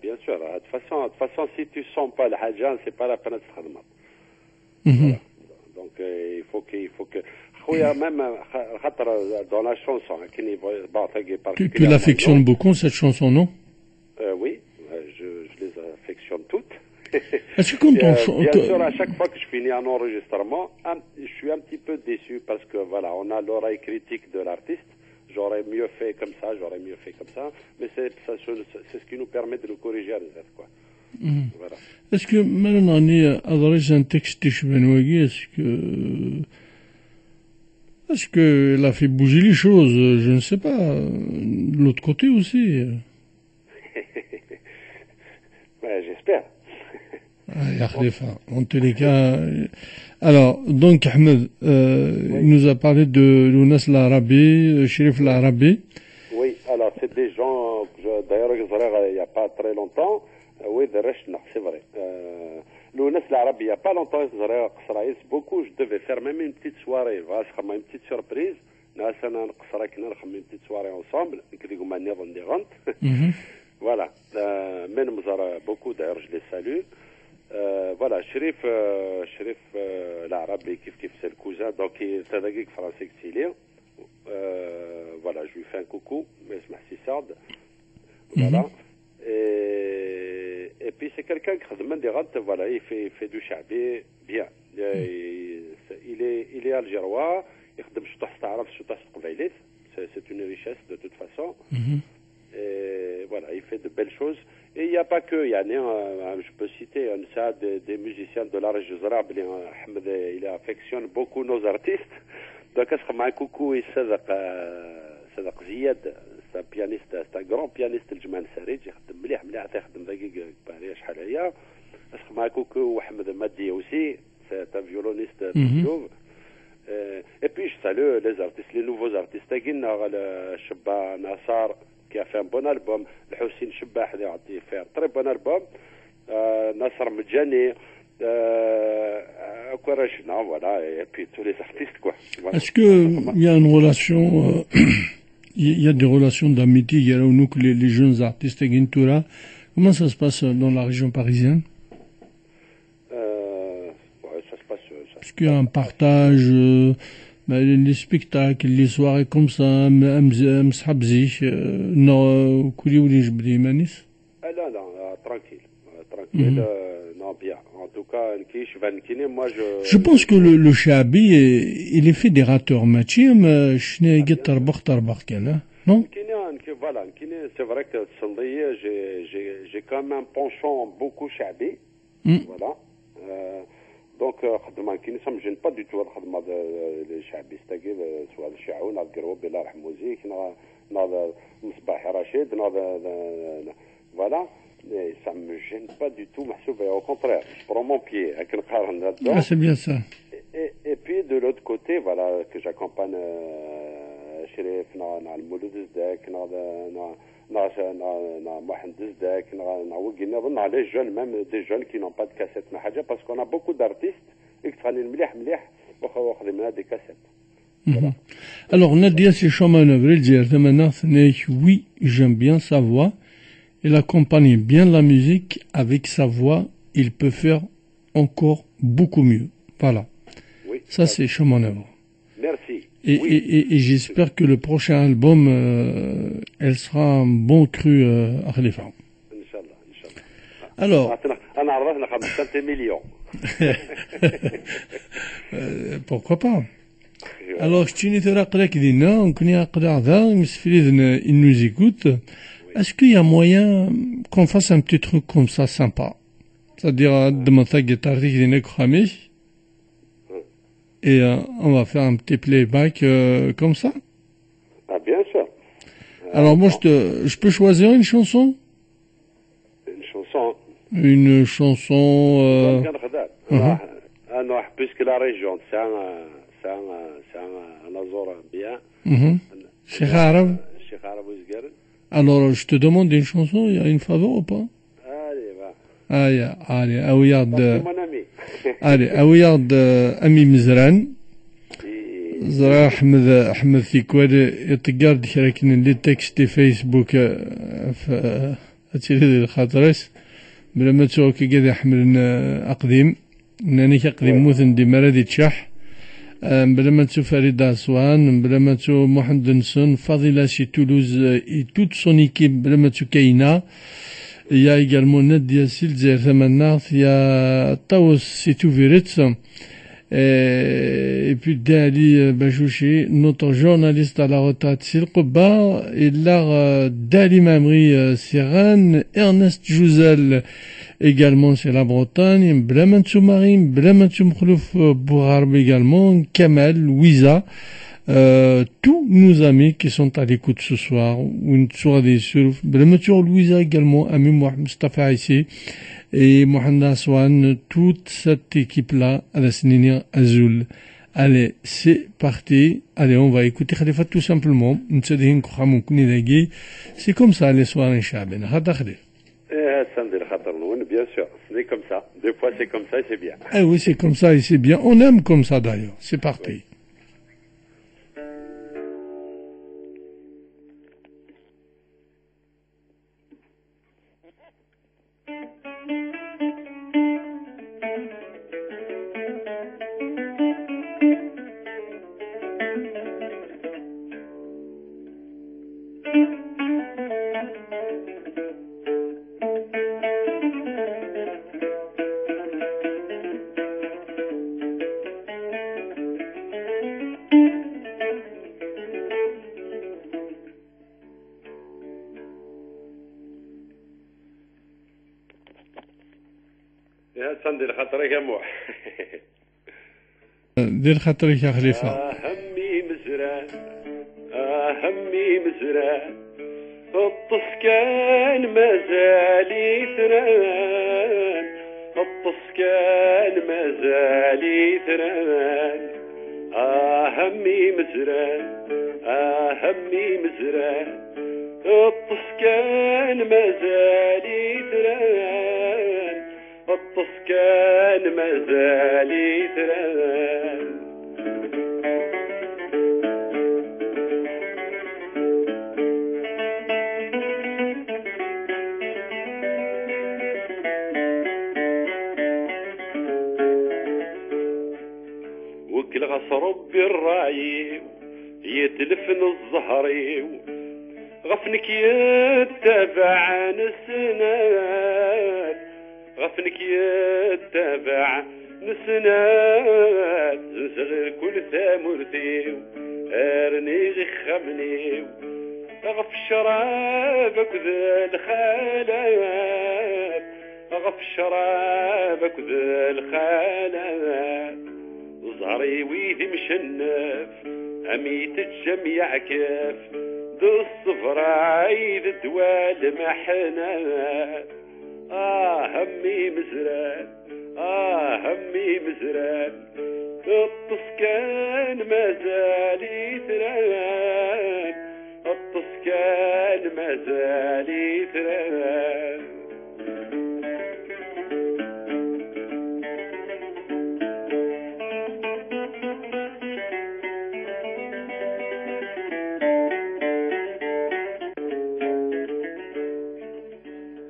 Bien sûr, de toute façon si tu sens pas le haja, c'est pas la peine de faire. Donc il faut que même dans la chanson, tu l'affectionnes beaucoup cette chanson, non? Oui, je les affectionne toutes. Est-ce que quand bien sûr, à chaque fois que je finis un enregistrement, je suis un petit peu déçu parce que voilà, on a l'oreille critique de l'artiste. J'aurais mieux fait comme ça, mais c'est ce qui nous permet de nous corriger à les quoi. Voilà. Est-ce que maintenant on est adresse un texte est-ce qu'elle a fait bouger les choses? Je ne sais pas. De l'autre côté aussi. Ouais, j'espère. En tous les cas. Alors, donc, Ahmed, il nous a parlé de Lounas l'Arabi, Sherif l'Arabi. Oui, alors, c'est des gens, d'ailleurs, il n'y a pas très longtemps. Oui, c'est vrai. Lounas l'Arabi, il n'y a pas longtemps, beaucoup, je devais faire même une petite soirée, une petite surprise. Une petite soirée ensemble, voilà. Mais nous beaucoup, d'ailleurs, je les salue. Voilà, Sherif l'Arabi, c'est le cousin, donc il est pédagogue français exilé. Voilà, je lui fais un coucou, mais c'est Sard. Voilà. Et puis c'est quelqu'un qui demande des rentes, voilà, il fait du chabi bien. Il est algérois, c'est une richesse de toute façon. Et voilà, il fait de belles choses. Et il n'y a pas que, je peux citer des musiciens de la région arabe, il affectionne beaucoup nos artistes. Donc, un coucou, il صدق زياد, c'est un pianiste, c'est un grand pianiste الجمال سريج, يخدم مليح يخدم دقيق باريا شحال هي. اسخ مع كوكو وحمد مادي aussi, c'est un violoniste مشهور. Et puis je salue les artistes, les nouveaux artistes. Le Shabba Nassar qui a fait un bon album, le Hussein Shabah qui a fait un très bon album, Nassar Medjani, voilà, et puis tous les artistes quoi. Voilà. Est-ce qu'il y a une relation, il y a des relations d'amitié, il y a nous que les jeunes artistes à Gintura, comment ça se passe dans la région parisienne? Est-ce qu'il y a un partage, les spectacles, les soirées comme ça, non, tranquille, non, bien. En tout cas, moi je pense que le Chabi, il est fédérateur matchim, non? Voilà, c'est vrai que j'ai quand même un penchant beaucoup Chabi, voilà. Donc, ça ne me gêne pas du tout les Chabi, c'est-à-dire soit le Chaoun, le Groupe, la musique, Msbah Rachid, voilà. Mais ça me gêne pas du tout, محسوبة. Au contraire, je prends mon pied avec نقارن là-dedans. Ah, c'est bien ça. Et puis de l'autre côté, voilà, que j'accompagne شريف نع المولود زداك نع محمد زداك نع les jeunes, même des jeunes qui n'ont pas de cassette ما حاجة, parce qu'on a beaucoup d'artistes et que تغني مليح واخذ منها des cassettes. Mhm. Alors, Nadia, c'est chemin œuvre, il dit, oui, j'aime bien sa voix. Il accompagne bien la musique. Avec sa voix, il peut faire encore beaucoup mieux. Voilà. Oui, ça, c'est chemin œuvre. Merci. Et, oui. et j'espère que le prochain album, elle sera un bon cru à Khalifa. Inch'Allah. Alors, أنا عرفنا 5 millions. pourquoi pas? Alors, je tiens à te dire que on connaît à il nous écoute. Est-ce qu'il y a moyen qu'on fasse un petit truc comme ça sympa? C'est-à-dire, demain, ta guitare, et on va faire un petit playback comme ça. Ah, bien sûr. Alors, moi, je peux choisir une chanson? Une chanson. Une chanson... puisque la région, c'est un azor bien. Cheikh Arab. Cheikh Arab Ouzgar. Alors, je te demande une chanson, il y a une faveur ou pas? Allez, va. Allez, أوياد. Mon ami. allez, أوياد أمي مزران. زرا أحمد ثيكواد يتقارد شراكن اللي تكستي فيسبوك في أتيري الخاطرس بلا ما تسوكي كذا حمل أقديم ناني كأقديم موثن دي مرادي تشح بلا ما تسو فريد أسوان بلا ما تسو محمد نسون فاضلة شي تولوز et toute son équipe بلا ما تسو كاينة. Il y a également Nadia Silzer Zamanart, il y a Taos Situviritz, et puis Dali Bajouchi, notre journaliste à la retraite Silkoba, et là Dali Mamri Siran, Ernest Jouzel, également c'est la Bretagne, Blamansou Marim, Blamansou Mkhlouf Bourarb également, Kamal, Wiza, tous nos amis qui sont à l'écoute ce soir, une soirée sur Blamansou Louisa également, Ami Mohamed Mustafa ici, et Mohamed Aswan, toute cette équipe-là, à la Sénénia Azul. Allez, c'est parti. Allez, on va écouter Khalifa tout simplement. C'est comme ça, les soirées Chaben. Bien sûr, c'est comme ça. Des fois, c'est comme ça et c'est bien. Ah oui, c'est comme ça et c'est bien. On aime comme ça d'ailleurs. C'est parti. Oui. ندير خاطرك يا موح. دير خاطرك يا خليفة. همي مزران همي مزران الطس كان مازالي ثران الطس كان مازالي ثران همي مزران همي مزران الطس كان مازالي ثران الطس كان مازالي ثران وكل غصرب الرايو يتلفن الزهريو غفنك يتبع نسنات غفنك يتبع نسنات زغر كل ثامرتيو ارني غخمنيو غف شرابك ذا الخالات غف شرابك ذا الخالات زهري ويدي مشنف أميت الجميع كيف دو الصفراء عيد دوال محنات همي مزران همي مزران الطسكان مازالي ثران الطسكان مازالي ثران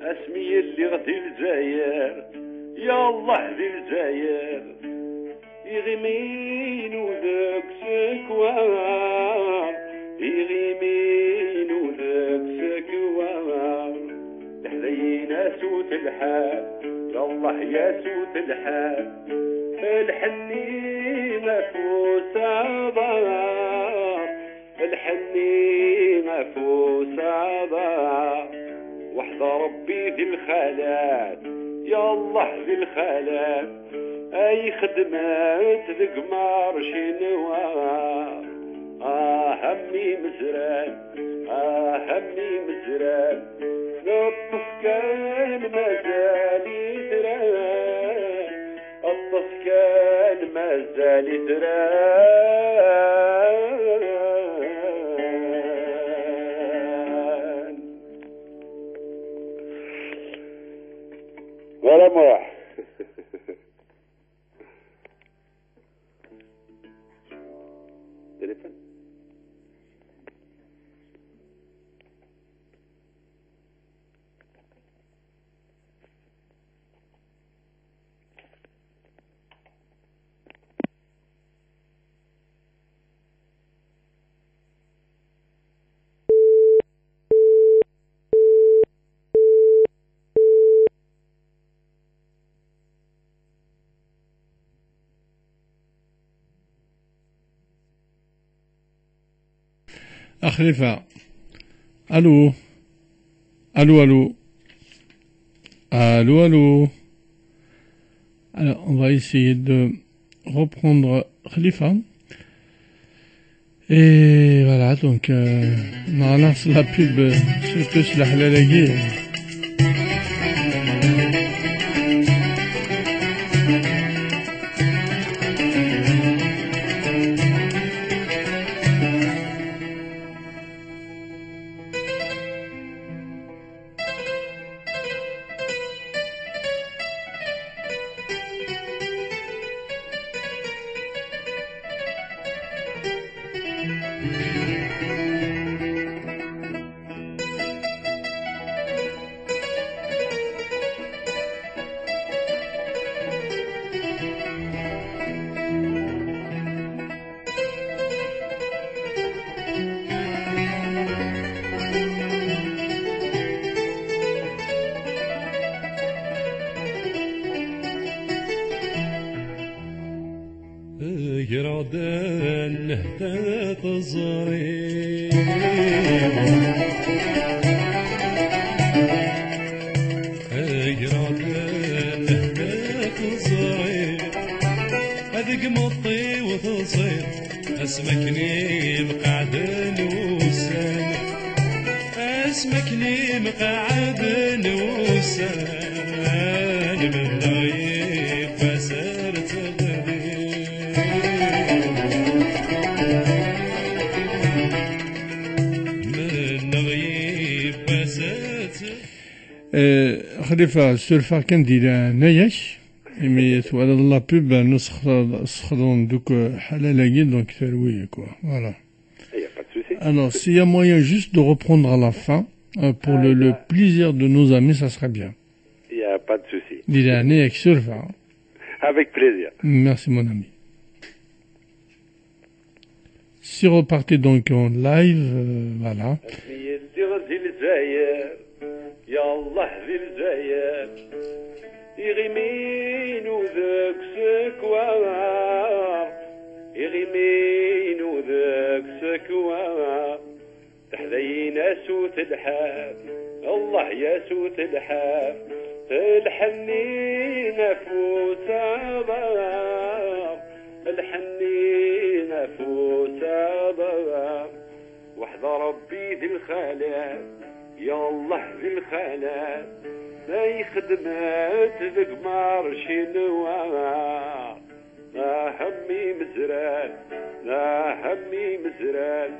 اسمي اللي غدي الجزائر يا الله ذي الجزائر يغمين وذاك سكوار يغمين وذاك سكوار تحذينا سوت الحال يا الله يا سوت الحال الحني مفوس عبار الحني مفوس عبار وحد ربي ذي الخالات يا الله ذي الخالات اي خدمات ذي قمار شنوار همي مزران همي مزران الطسكان مازالي ثران الطسكان مازالي ثران ولا مرح تليفون Khalifa. Allô. Allô, allô. Allô, allô. Alors, on va essayer de reprendre Khalifa. Et voilà, donc, on lance la pub, surtout sur la halalagi. يرادن نهتات الزري يرادن نهتات الزري هذيك مطي وتصير اسمكني مقعد نوسان اسمكني مقعد نوسان من ضيف فسرت Khalifa, sur كان دير نياش مي توالى لا بوب نسخدون دوك حلالاكي دونك تروي quoi voilà. Alors s'il y a moyen juste de reprendre à la fin pour le plaisir de nos amis, ça serait bien. Il n'y a pas de souci. دير نياك سورفا. Avec plaisir. Merci mon ami. Si repartez donc en live, voilà. يا الله ذي الجايات يغمين وذاك سكوار يغمين وذاك سكوار تحذينا سوت الحاف الله يا سوت الحاف الحني نفوس عبار الحني نفوس عبار وحد ربي ذي الخالات يا الله ذي الخالات لا يخدمات ذك مارشي نوار لا همي مزران لا همي مزران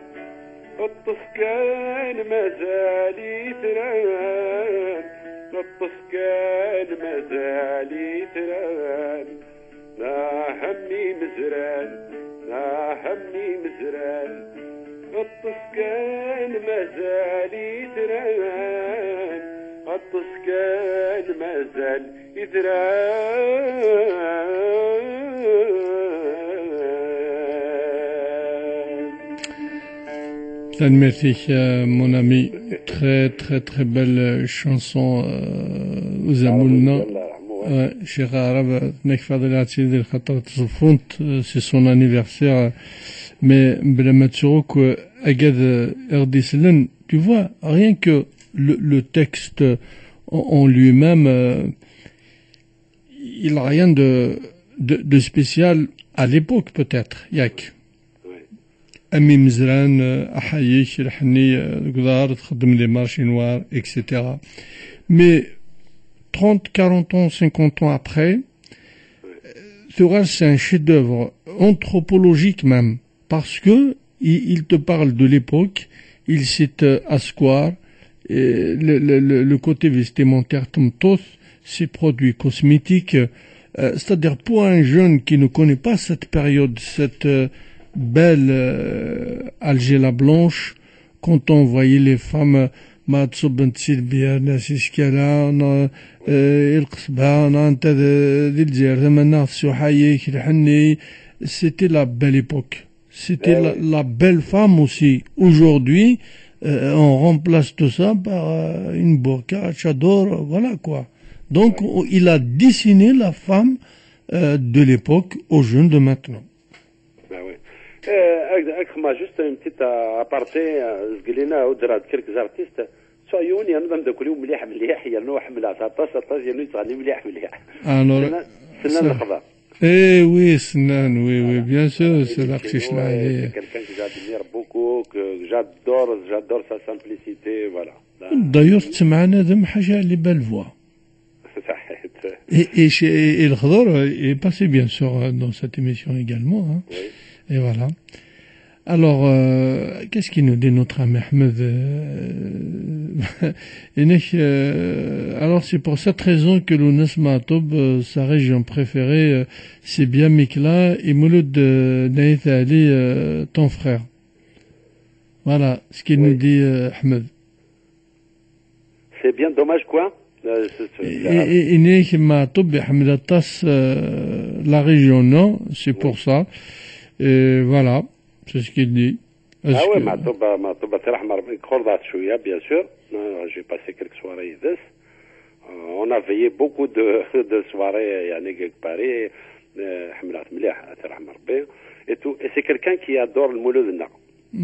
الطسكان مازالي تران الطسكان مازالي تران لا همي مزران لا همي مزران الطسكان مازالي تران الطسكان مازال يدران. Merci, mon ami. Très, très, très belle chanson. Ouzamoulna. Cheikh Arab, Nekfadelatil del Khatar Tzufont, c'est son anniversaire. Mais, Blamaturok, Agad Erdislen, tu vois, rien que le texte en lui-même, il n'a rien de spécial à l'époque, peut-être, Yak. أمي مزران أحييك الحني قدار تخدم لي مارشي نوار etc. Mais 30, 40 ans, 50 ans après, Thoraz c'est un chef-d'œuvre anthropologique même, parce que il te parle de l'époque, il cite Asquar, le côté vestimentaire Tomtos, ses produits cosmétiques, c'est-à-dire pour un jeune qui ne connaît pas cette période, cette belle Alger la Blanche, quand on voyait les femmes ما تصب نتسيل بها الناس إشكالا القصبة أنت ذي الجزائر ثمنا السحايك الحني. C'était la belle époque, c'était la belle femme aussi. Aujourd'hui on remplace tout ça par une burqa, chador, voilà quoi. Donc il a dessiné la femme de l'époque aux jeunes de maintenant. juste une petite aparté زقلينا ودرات كلك زارتيست صايوني انا ندكلو مليح مليح يرنو حمله 19 يرنو تغني مليح مليح سنان الخضر. Eh oui, Snan, oui, bien sûr, c'est là que je suis là. C'est quelqu'un que j'admire beaucoup, que j'adore sa simplicité, voilà. D'ailleurs, tu m'as dit حاجة اللي belle voix. Et le Khadar est passé bien sûr dans cette émission également. Hein. Oui. Et voilà. Alors, qu'est-ce qu'il nous dit notre ami Ahmed alors, c'est pour cette raison que l'Ounas Ma'atob, sa région préférée, c'est bien Mikla et Mouloud Naït Ali, ton frère. Voilà ce qu'il nous dit Ahmed. C'est bien dommage quoi et Ma'atob et Ahmed Attas, la région non, c'est pour ça. Et voilà. C'est ce qu'il dit. Ah oui, Ma'atoba Terahmar Khordat Chouya, bien sûr. J'ai passé quelques soirées ici. On a veillé beaucoup de soirées à Paris, Hamlat Mliah, Terahmar B. Et tout. Et c'est quelqu'un qui adore le Mouloudna.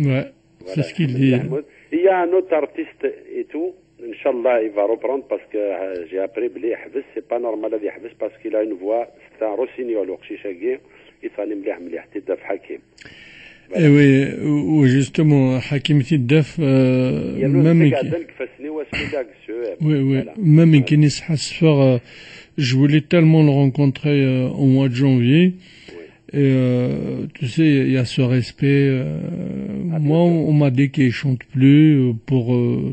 Ouais, c'est ce qu'il dit. Il y a un autre artiste et tout. Inch'Allah, il va reprendre parce que j'ai appris Bli Hbis. C'est pas normal à Hbis parce qu'il a une voix. C'est un rossignol, Okshichagir. Il s'en est Mliah, Tidaf Hakim. Et oui, ou justement, Hakim Tiddaf, même même Kenis Hasfer, je voulais tellement le rencontrer au mois de janvier. Et tu sais, il y a ce respect. Moi, on m'a dit qu'il chante plus pour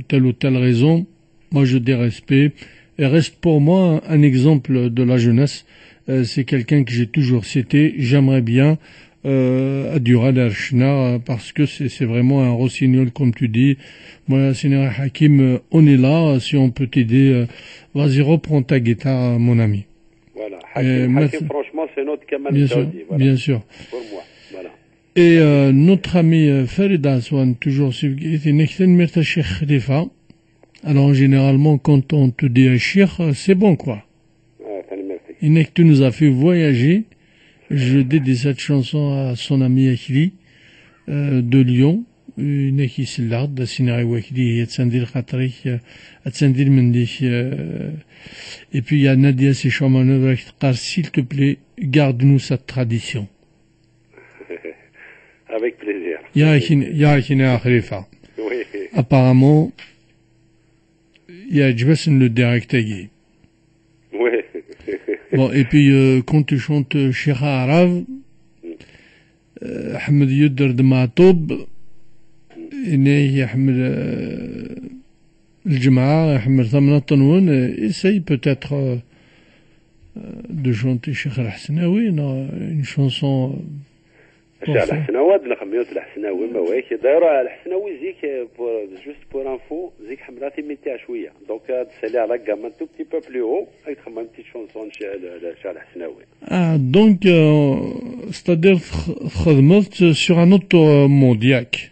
telle ou telle raison. Moi, je dis respect. Et reste pour moi un exemple de la jeunesse. C'est quelqu'un que j'ai toujours cité. J'aimerais bien à Durad Archna parce que c'est vraiment un rossignol comme tu dis. Moi, Sénéra Hakim, on est là. Si on peut t'aider, vas-y, reprends ta guitare, mon ami. Voilà. Hakim, franchement, c'est notre Kamal Saoudi. Voilà. Bien sûr. Pour moi. Voilà. Et notre ami Farid Aswan, toujours sur Cheikh Khalifa. Alors, généralement, quand on te dit un cheikh, c'est bon, quoi. Il n'est que tu nous as fait voyager. Je dédie cette chanson à son ami Akhili de Lyon. Il n'est qui là, de Sinari Wakili, et Tsandil Khatri, et Tsandil Mendy. Et puis il y a Nadia Sechamanov qui dit, s'il te plaît, garde-nous cette tradition. Avec plaisir. Yahina Khalifa. Oui. Apparemment, il y a Djibassin le directeur. Bon, et puis quand tu chantes Cheikh Arav, Ahmed Yudr de Matoub, يحمل الجماعة يحمل ثمنة طنون essaye peut-être de chanter Cheikh الحسناوي une chanson الشيخ الحسناوي بن خميوت الحسناوي ما واك دايره الحسناوي زيك جوست بور انفو زيك حملاتي ميتاع شويه دونك تسالي على كامان تو بتي بو بلو هو راك تخمم بتي شونسون الشيخ الحسناوي donc c'est-à-dire خدمت sur un autre mode ياك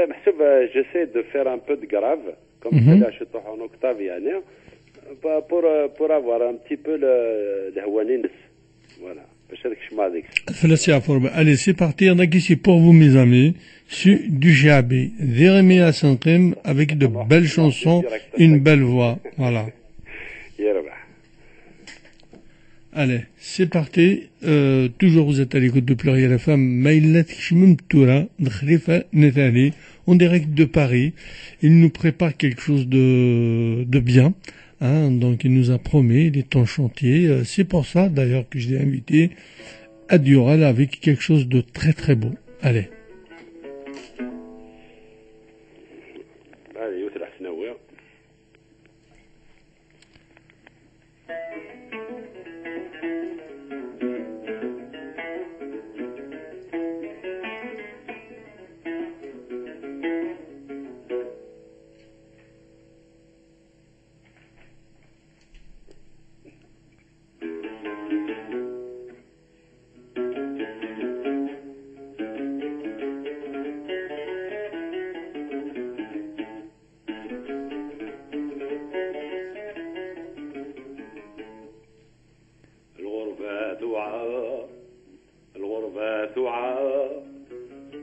محسوب j'essaie de faire un peu de grave comme ça je suis en octave يعني pour avoir un petit peu الهواني نس voilà باش هذاك الشيء ما هذيك allez c'est parti on a ici pour vous mes amis sur du Jabi Jérémy Assanqim avec de belles chansons une belle voix voilà يربح. Allez, c'est parti. Toujours vous êtes à l'écoute de Pluriel FM. Maïlat Kishmim Toura, de Khalifa Netali, en direct de Paris. Il nous prépare quelque chose de bien. Hein, donc il nous a promis, il est en chantier. C'est pour ça d'ailleurs que je l'ai invité à Dioral avec quelque chose de très très beau. Allez. Allez, يوسف الحسناوي.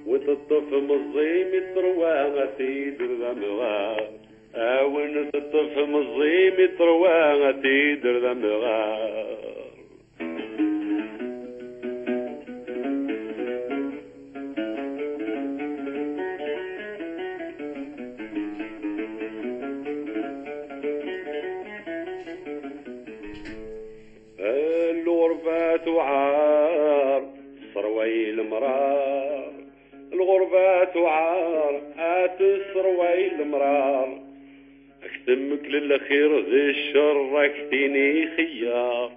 وتطف مزيم تروى تيدر ذمغا اون تطف مزيم تروى تيدر ذمغا الغربة عار صروي المرار الغربة عار اتسروي المرار اكتمك للخير ذي الشر اكتيني خيار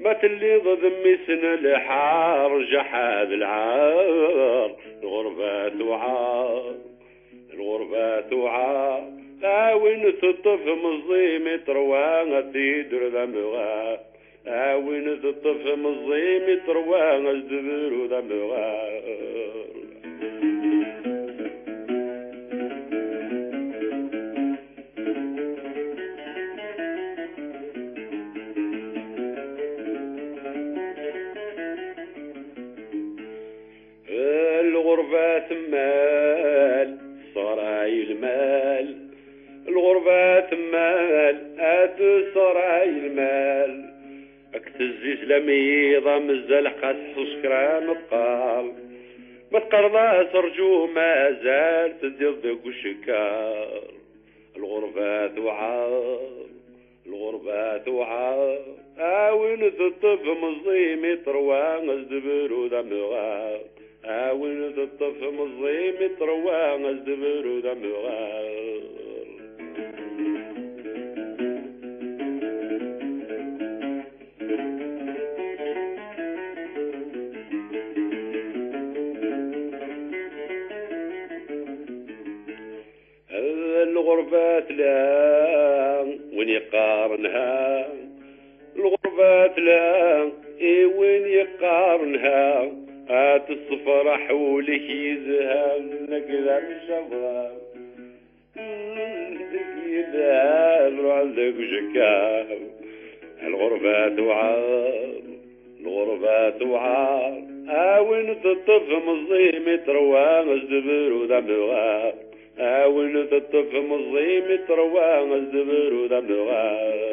ما تلي ضمي سنة الحار جحاد العار الغربة عار الغربة عار وين تطف مظيم تروى تيدر ذنبغا وين تطف مظيم تروى الدبر ذنبغا الغربة مال صراي المال الغربة مال سراي المال اكتزيز لميضة مزال قص سكران متقال ما تقرضاش رجو ما زال تدير ذاك الشكار الغربة وعار الغربة وعار وين تطف مظيم تروى الدبر ودمغار وين تطف مظيم تروى الدبر ودمغار الغربة لا وين يقارنها الغربة لا وين يقارنها الصفر حولك يزهى نقدر الشباب يذهب عندك شكاب الغربة وعار الغربة وعار وين تطف مظيم تروى الزبر ودمغار وين تطف مظيم تروى الزبر ودمغار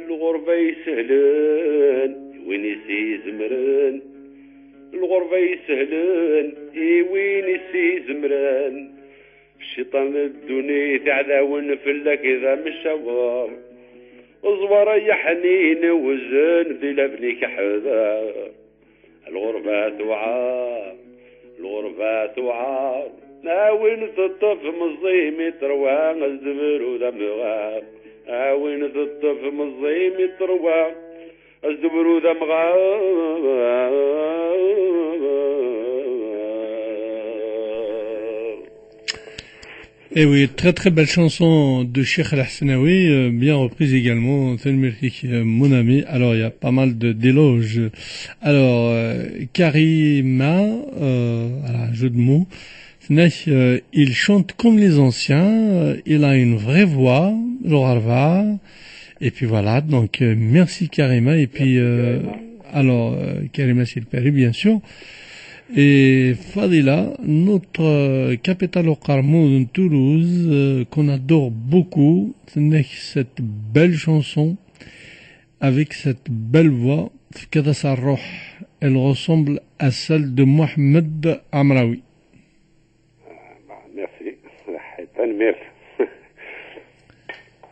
الغربة يسهلن وين يسيزمرن الغربة يسهلن وين يسيزمرن الشيطان الدنيا تعذاون فلك إذا مشوار الزوار يا حنين وزن ذي لبنك حذار الغربة توعار الغربة توعار وين تطف مزيمي تروى الزبر ودمغار وين تطف مزيمي تروى الزبر ودمغار. Et oui, très très belle chanson de Cheikh Al-Hasnaoui, bien reprise également, mon ami. Alors il y a pas mal d'éloges. Alors Karima, voilà, jeu de mots. Il chante comme les anciens, il a une vraie voix, l'Orarva. Et puis voilà, donc merci Karima. Et puis alors Karima Silpari, bien sûr. Et Fadila, notre capitale au Carmou de Toulouse, qu'on adore beaucoup, c'est cette belle chanson, avec cette belle voix, elle ressemble à celle de Mohamed Amraoui. Merci. Merci.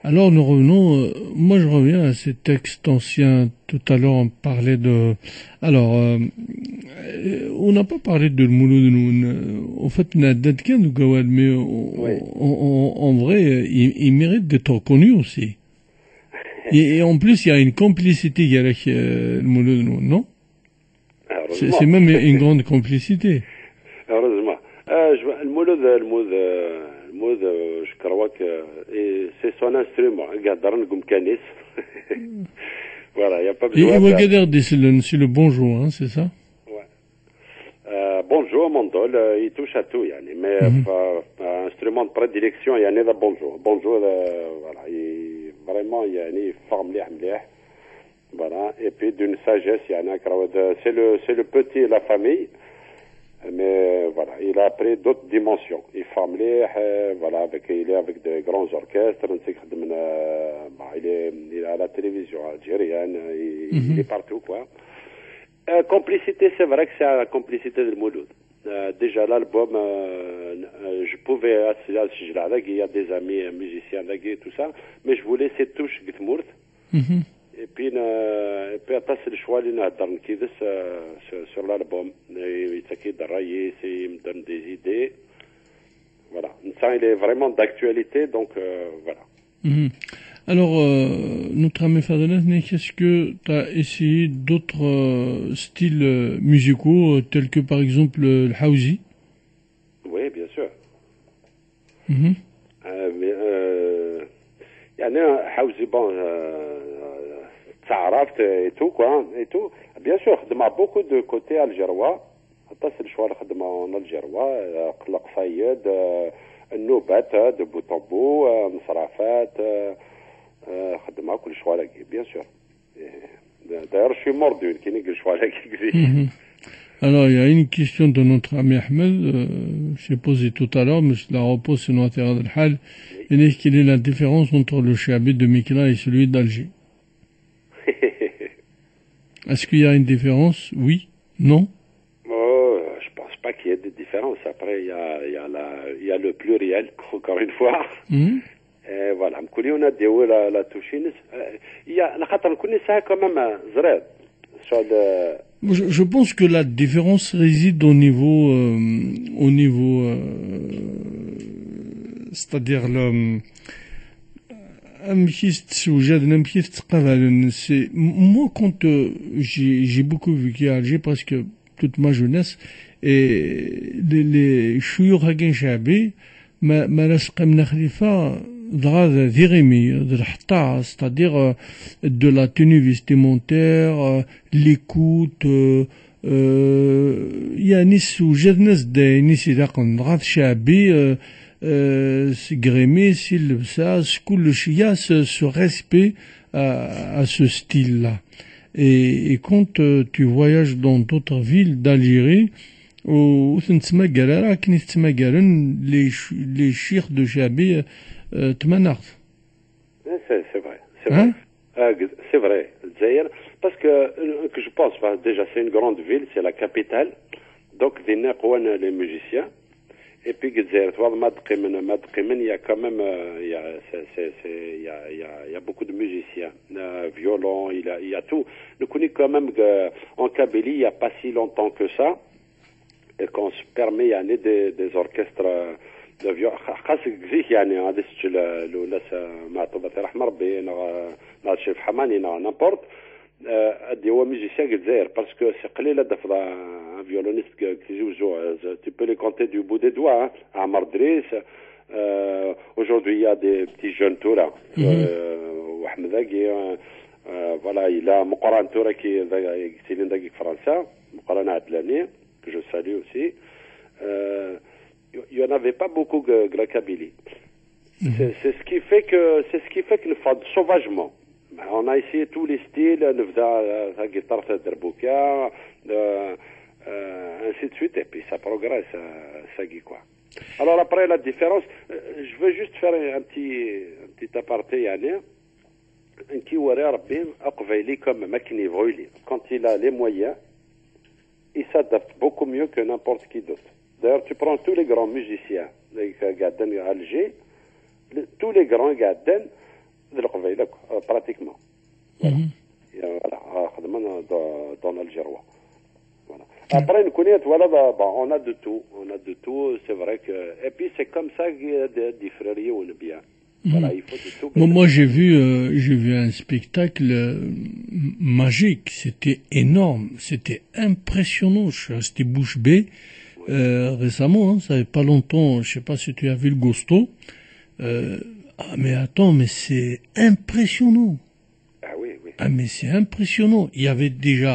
Alors nous revenons, moi je reviens à ces textes anciens. Tout à l'heure on parlait de... Alors, on n'a pas parlé de Mouloud. En fait, on a d'être de Gawad, mais en vrai, il mérite d'être connu aussi. Et en plus, il y a une complicité avec le Mouloud, non? C'est même une grande complicité. Heureusement. Le Mouloud, je crois que c'est son instrument. Regarde, comme Canis. Voilà, il n'y a pas besoin. Et Ouagadir, c'est le bonjour, hein, c'est ça? Ouais. Bonjour, Mondol, il touche à tout, yani. Mais instrument de prédilection, il y en a bonjour. Bonjour, voilà, vraiment, il forme les mlih. Voilà, et puis d'une sagesse, il y en a, c'est le petit, la famille. Mais voilà, il a pris d'autres dimensions. Il forme les, voilà, il est avec de grands orchestres. Il est à la télévision algérienne. Il est partout, quoi. Complicité, c'est vrai que c'est la complicité de Mouloud. Déjà l'album, je pouvais il y a des amis musiciens et tout ça, mais je voulais ces touches Gitmourt. Et puis après c'est le choix اللي نهضر نكيدس sur l'album. يتاكد الرئيس il me donne des idées. Voilà, ça il est vraiment d'actualité, donc voilà. Alors, notre ami Fadlan, est-ce que tu as essayé d'autres styles musicaux, tels que par exemple le Hausi? Oui, bien sûr. يعني Hausi, bon, تعرفت et tout, quoi, et tout. Bien sûr, خدمة beaucoup de côté algérois. حتى c'est le choix الخدمة en algérois. قلق صيد, النوبات, de bout en bout, مصرافات, خدمة كل شوال هكي bien sûr. D'ailleurs, je suis mordu كي نقول شوال هكي. Alors, il y a une question de notre ami Ahmed, j'ai posé tout à l'heure, mais je la repose sur notre terrain de l'hal. Quelle est la différence entre le Chabi de Mikla et celui d'Alger? Est-ce qu'il y a une différence? Oui? Non? Je pense pas qu'il y ait de différence. Après, il y a le pluriel, encore une fois. Et voilà, on a dit la touchine. Il y a la khatan connaît ça quand même zred. Je pense que la différence réside au niveau c'est-à-dire moi quand j'ai beaucoup vécu à Alger presque toute ma jeunesse et les chouyour hagen shabi ma lasqam khalifa drad dirimi c'est-à-dire de la tenue vestimentaire, l'écoute, يعني سوجد ناس دايني سي داقن drad shabi grémé, s'il كل شيء ce respect à ce style-là. Et quand tu voyages dans d'autres villes d'Algérie, où les chirs de Chabi تمنعت. C'est vrai, c'est vrai. C'est vrai. parce que je pense, déjà c'est une grande ville, c'est la capitale, donc les musiciens. Et puis il y a quand même il y a beaucoup de musiciens, violon, il y a tout. Nous connaissons quand même en Kabylie il n'y a pas si longtemps que ça, et qu'on se permet des orchestres de violon. خاصك زيك يعني هذا الناس مع طبعا رحمة ربي نا الشيف حماني نا نابورت هادي هو ميوزيسيان الجزائر باسكو سي قليله دفض ان فيولونيست كيجوزو tu peux les compter du bout des doigts Amar Driss aujourd'hui il y a des petits jeunes toura وأحمد Agui voilà il a مقران toura qui سيلين داكي فرنسا مقران عدلاني que je salue aussi il y en avait pas beaucoup de la Kabylie. C'est ce qui fait que le fait sauvagement. On a essayé tous les styles, la guitare derbouka, ainsi de suite, et puis ça progresse, ça guide quoi. Alors après la différence, je veux juste faire un petit aparté, Yann. Qui aurait Rabbi Aqvaili comme Makini Vroili. Quand il a les moyens, il s'adapte beaucoup mieux que n'importe qui d'autre. D'ailleurs, tu prends tous les grands musiciens, les Gaden à Alger, tous les grands Gaden de l'Aqvaili, pratiquement. Voilà. Dans l'Algérie. Voilà. Après, nous connaissons, voilà, on a de tout. On a de tout, c'est vrai que. Et puis, c'est comme ça qu'il y a des frères ou le bien. Voilà, il faut de tout. Moi, j'ai vu un spectacle magique. C'était énorme. C'était impressionnant. Je suis resté bouche bée. Récemment, ça fait pas longtemps, je sais pas si tu as vu le Gosto. Mais attends, mais c'est impressionnant. Ah oui. Ah mais c'est impressionnant. Il y avait déjà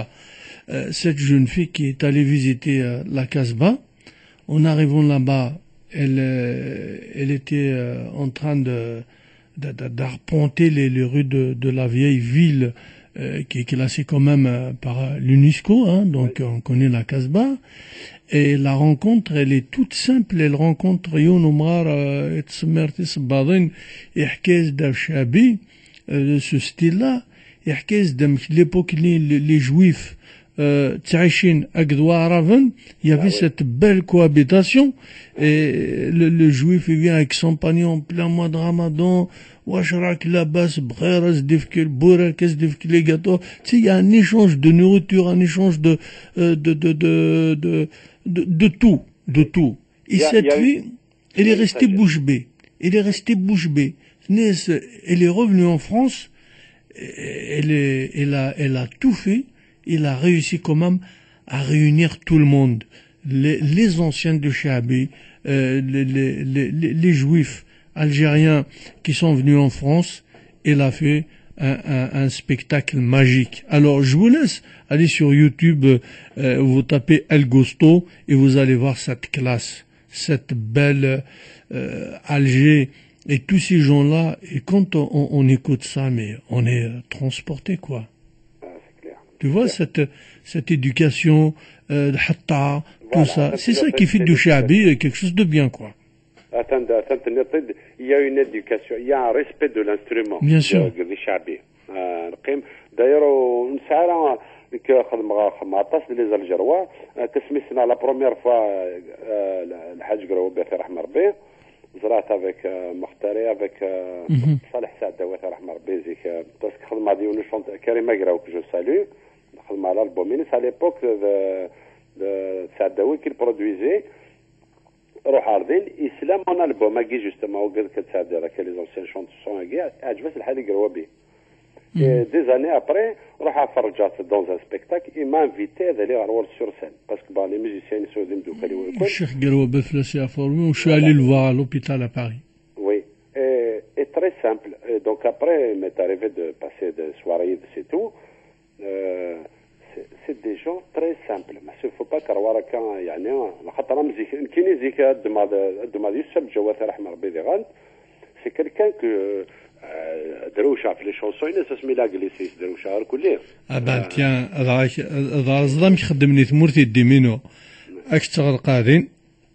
cette jeune fille qui est allée visiter la Casbah. En arrivant là-bas, elle était en train d'arpenter les rues de la vieille ville qui est classée quand même par l'UNESCO, hein, donc on connaît la Casbah. Et la rencontre, elle est toute simple. Elle rencontre Yon Omar Etzmertis Badin et Hkez Davchabi, ce style-là. Et Hkez l'époque les Juifs Tsaïchin Agdoua Raven, il y avait cette belle cohabitation. Et le Juif, il vient avec son panier en plein mois de Ramadan. Washrak labas, bkhairas, difkil bourek, difkil les gâteaux. Tu sais, il y a un échange de nourriture, un échange de tout. Et cette fille, elle est restée bouche bée. Elle est revenue en France. Elle a tout fait. Elle a réussi quand même à réunir tout le monde. Les anciens de Chabi, les juifs algériens qui sont venus en France. Elle a fait un spectacle magique. Alors, je vous laisse aller sur YouTube, vous tapez El Gosto et vous allez voir cette classe, cette belle Alger et tous ces gens-là. Et quand on écoute ça, mais on est transporté, quoi. Ah, c'est clair. Tu vois, cette éducation, hatta, tout ça. C'est ça qui fait du Chabi quelque chose de bien, quoi. Il y a une éducation, il y a un respect de l'instrument. Bien sûr. D'ailleurs, les Algérois, la première fois, le Hajj Groupe Rahmar Bey, زرعت avec Mohtari, avec Saleh Saadawi Rahmar Bey, parce que خدمة دي ونشون Karim Agraoui que je salue, خدمة على l'album. À l'époque de Saadawi qu'il produisait. روح عارضين اسلام اون البوم هاكي جوستومون وقال كتساعد راك لي زونسيان شونسون هاكي عجبت الحال يقراو به دي زاني ابري روح فرجات دون ان سبيكتاكل اي ما انفيتي هذا لي غنور سور سين باسكو با لي ميوزيسيان سعوديين دوكا اللي الشيخ قروبه فلاسي افورمي وشو علي لو لوبيتال ا باري وي اي تري سامبل دونك ابري ميت اريفي دو باسي دو سواري سي تو c'est des gens très simples. Mais il ne faut pas كروارا كان يعني خاطر مزيك كاين يزيك الدماد يسمى جوات رحمه ربي ديغان سي كلكان كو دروشه في لي شونسون الناس اسمي لا جليسيس دروشه كليه ابا تيان هذا الظلام يخدمني ثمورتي ديمينو اكثر قاعدين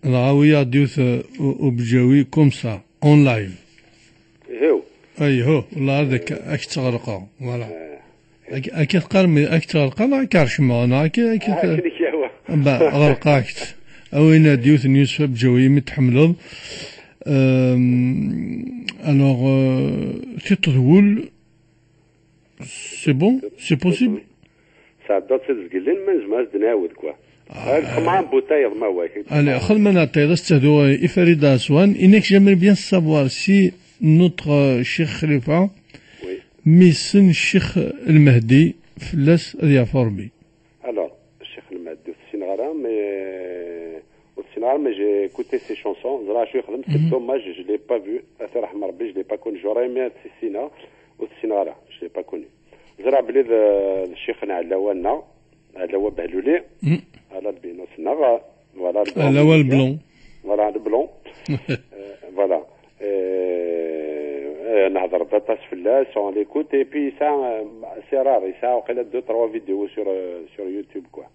الغاويه ديوث وبجاوي كوم سا اون لايف هو اي هو والله هذاك اكثر قا فوالا أكيد قرمي أكثر قلع كارشما أنا أكيد كنك يا هو غرقاكت أوين ديوث يوسف بجوي متحمل alors تطول c'est bon c'est possible ساعات تزقلين من زمان نعاود كوا كمان بوتايض ما هو allez خل ما نعطي تهدو إفريد أسوان إنك j'aimerais bien savoir si notre Cheikh Khalifa ميسن الشيخ المهدي فلاس يعفر بي alors الشيخ المهدي السينغرا mais j'ai écouté ses chansons. C'est dommage, je ne l'ai pas vu. Je ne l'ai pas connu. J'aurais aimé Sissina ou Sinara. Je ne l'ai pas connu. Zara Bled, le Cheikh Alawana, Alawa Bahlouli, Alad Binosna, voilà. Alawa le blanc. Voilà, le blanc. Voilà. نهضر بطاس فلاس on l'écoute et puis ça c'est rare et ça on a 2-3 vidéos sur YouTube quoi.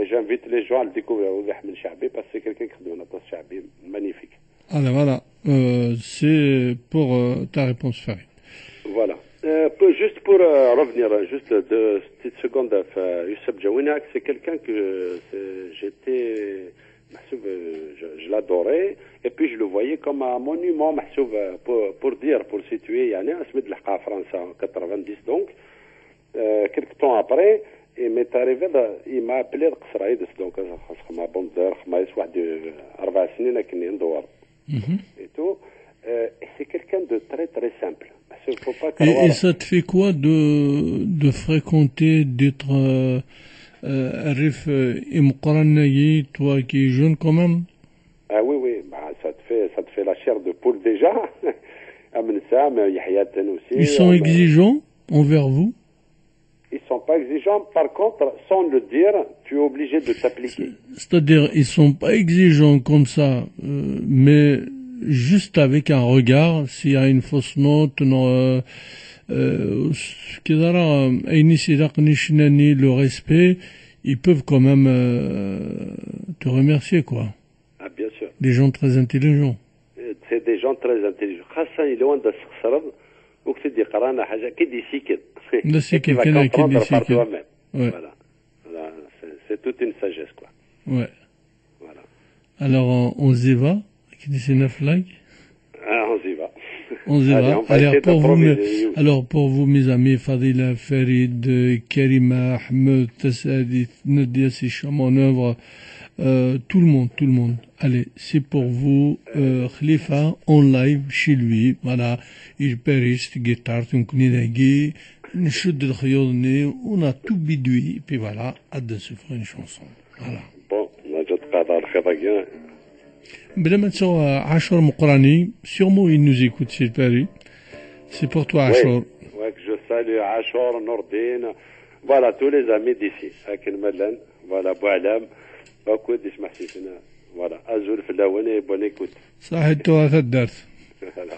J'invite les gens à le découvrir au Ahmed Chabi parce que c'est quelqu'un qui donne un tas Chabi magnifique. Alors voilà, c'est pour ta réponse Farid. Voilà. Juste pour revenir juste 2 petites secondes à Youssef Jawounak, c'est quelqu'un que j'étais je l'adorais et puis je le voyais comme un monument محسوب pour situer يعني اسمه لحقها فرنسا 90 donc quelques temps après il m'est arrivé il m'a appelé القصرايدس donc خاص بون دار خمايس واحد 4 سنين كني ندور et tout c'est quelqu'un de très très simple. Et ça te fait quoi de fréquenter d'être Arif Imqranayi, toi qui es jeune quand même? Ah oui, bah, ça te fait la chair de poule déjà. Ils sont exigeants envers vous? Ils sont pas exigeants, par contre, sans le dire, tu es obligé de t'appliquer. C'est-à-dire, ils sont pas exigeants comme ça, mais juste avec un regard, s'il y a une fausse note, le respect, ils peuvent quand même te remercier, quoi. Ah, bien sûr. Des gens très intelligents. C'est des gens très intelligents. خاصة اللي وانت تخسر وكتدي قرانا حاجة كدي سيكل. لا سيكل كنا كدي سيكل. Voilà. C'est toute une sagesse, quoi. Ouais. Voilà. Alors, on y va? On y va. On y va. Alors, pour vous, mes amis, Fadila, Farid, Karima, Ahmed, Tassadit, Nadia, Sicham, en œuvre, tout le monde. Allez, c'est pour vous, Khalifa, en live, chez lui. Voilà. Il périste, guitare, on connaît la guille, une chute de khayodné, on a tout bidouillé, puis voilà, hâte de se faire une chanson. Voilà. Bon, on a déjà قادر الخطاقين. بلا ما تسوى عاشور مقراني sûrement il nous écoute chez Paris. C'est pour toi عاشور. Ouais, que je salue Ashor, Nordine, voilà tous les amis d'ici. Akin Malan, voilà Boualam, beaucoup d'isma Sissina. Voilà, Azul Flaouane, bonne écoute. صح التوات الدرس. Voilà.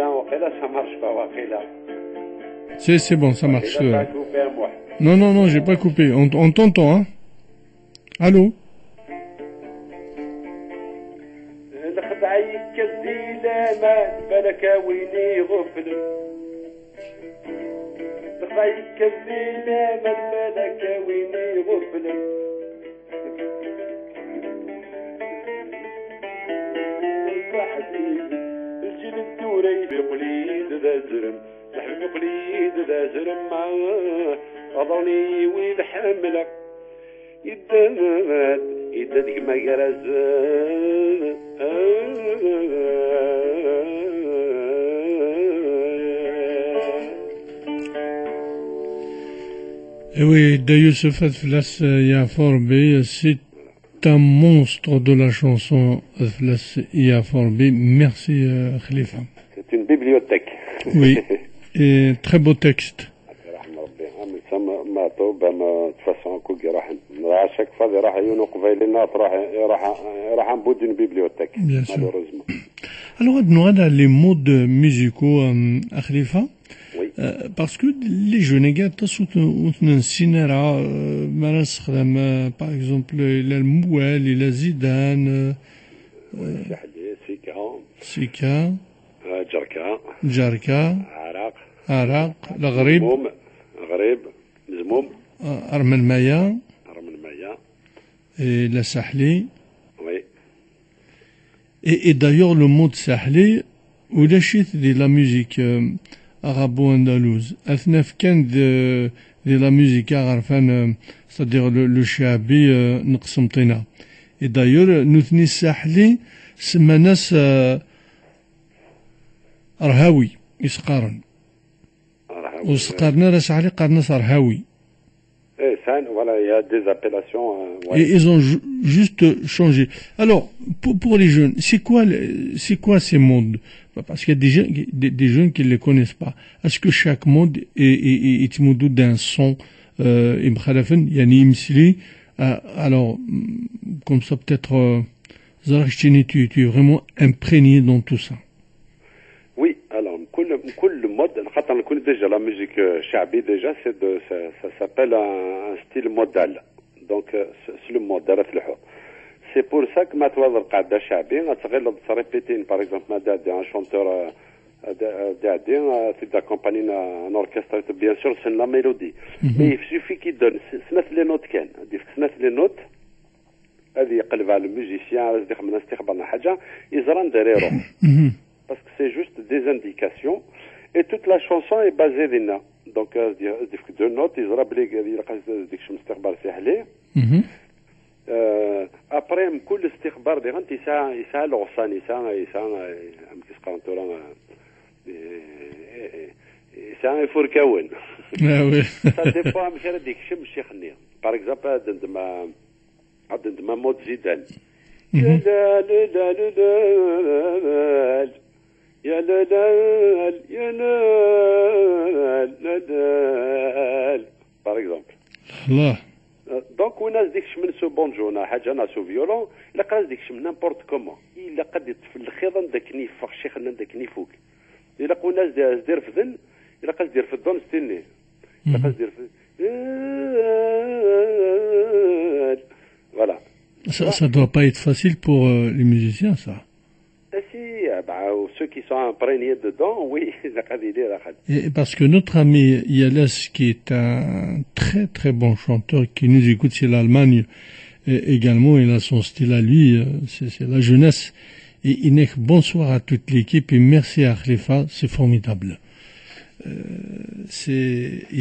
وقيلا ça marche pas وقيلا. C'est bon, ça marche. وقيلا coupé à moi. Non, non, non, j'ai pas coupé. On t'entend, hein. Allô? الخدعة يكدي لا بالك ويني غفل. الخدعة يكدي لا بالك ويني غفل. الجيل الدوري بقليد ذا زرم نحب بقليد ذا زرم أظني وين حملك يدمت يدك ما جرز Et oui, Youssef Flas Yaforbi, c'est un monstre de la chanson Flas Yaforbi. Merci Khalifa. C'est une bibliothèque. Oui, et très beau texte. ما توب ما تفسون كوكي راح شاك فاضي راح يونو قبيلنا راح نبود une bibliothèque malheureusement. Alors nous avons les modes musicaux à Khalifa. Oui. Parce que les jeunes gars sont un cinéra par exemple il a le Mouel, il a Zidane, Sika, Jarka, Arak, L'Aghrib, Armen Maya, et la Sahli. Oui. Et d'ailleurs le mot de Sahli, ou la chute de la musique arabo-andalouse, Athnaf Kend de la musique arafane, c'est-à-dire le Shabi, Nqsamtina. Et d'ailleurs, nous tenons Sahli, c'est Manas Arhawi, Isqaran. Ou Sqarna la Sahli, Qarna Sarhawi. Voilà, il y a des appellations. Ouais. Et ils ont juste changé. Alors, pour les jeunes, c'est quoi ces modes? Parce qu'il y a des jeunes qui ne les connaissent pas. Est-ce que chaque mode est modou d'un son alors, comme ça peut-être, tu es vraiment imprégné dans tout ça. Oui, alors, كل mode, خاطر نكون déjà la musique شعبي déjà ça s'appelle un style modal. Donc c'est le modal في الحوض. C'est pour ça que ما توظر قاعدة شعبي غتغلب تريبيتين par exemple ما دادي un chanteur دادي d'accompagner un orchestre bien sûr c'est la mélodie. Mais il suffit qu'il donne سمث les notes كان سمث les notes هذه يقلبها الموزيسيان يدير من استخبارنا حاجة يزران داريرو. Parce que c'est juste des indications et toute la chanson est basée là. Donc deux notes ils رابلي ديك شمس استخبار ساحلي. Après كل استخبار دي غنت يسا الغصان يسا كيسقرنتو يسا يفركون. Ça dépend مش هذا ديك شمس شيخني. Par exemple عندما مود زيدان. لا لا لا لا لا يا لال يا لال par exemple. الله. دونك وناس ديكش من سو بونجونا حاجه ناسو فيولون الا قاس ديكش من نيمبورت كومون الا قد يطفل الخيضان داك نيفخ شيخ داك نيفوك الا قو ناس دير فذن الا قاس دير في الدون ستيني الا قاس دير في voilà. Ça doit pas être facile pour les musiciens, ça. Ceux qui sont imprégnés dedans, oui. Et parce que notre ami Yales, qui est un très très bon chanteur, qui nous écoute, c'est l'Allemagne également, il a son style à lui, c'est la jeunesse. Et Inek, bonsoir à toute l'équipe et merci à Khalifa, c'est formidable.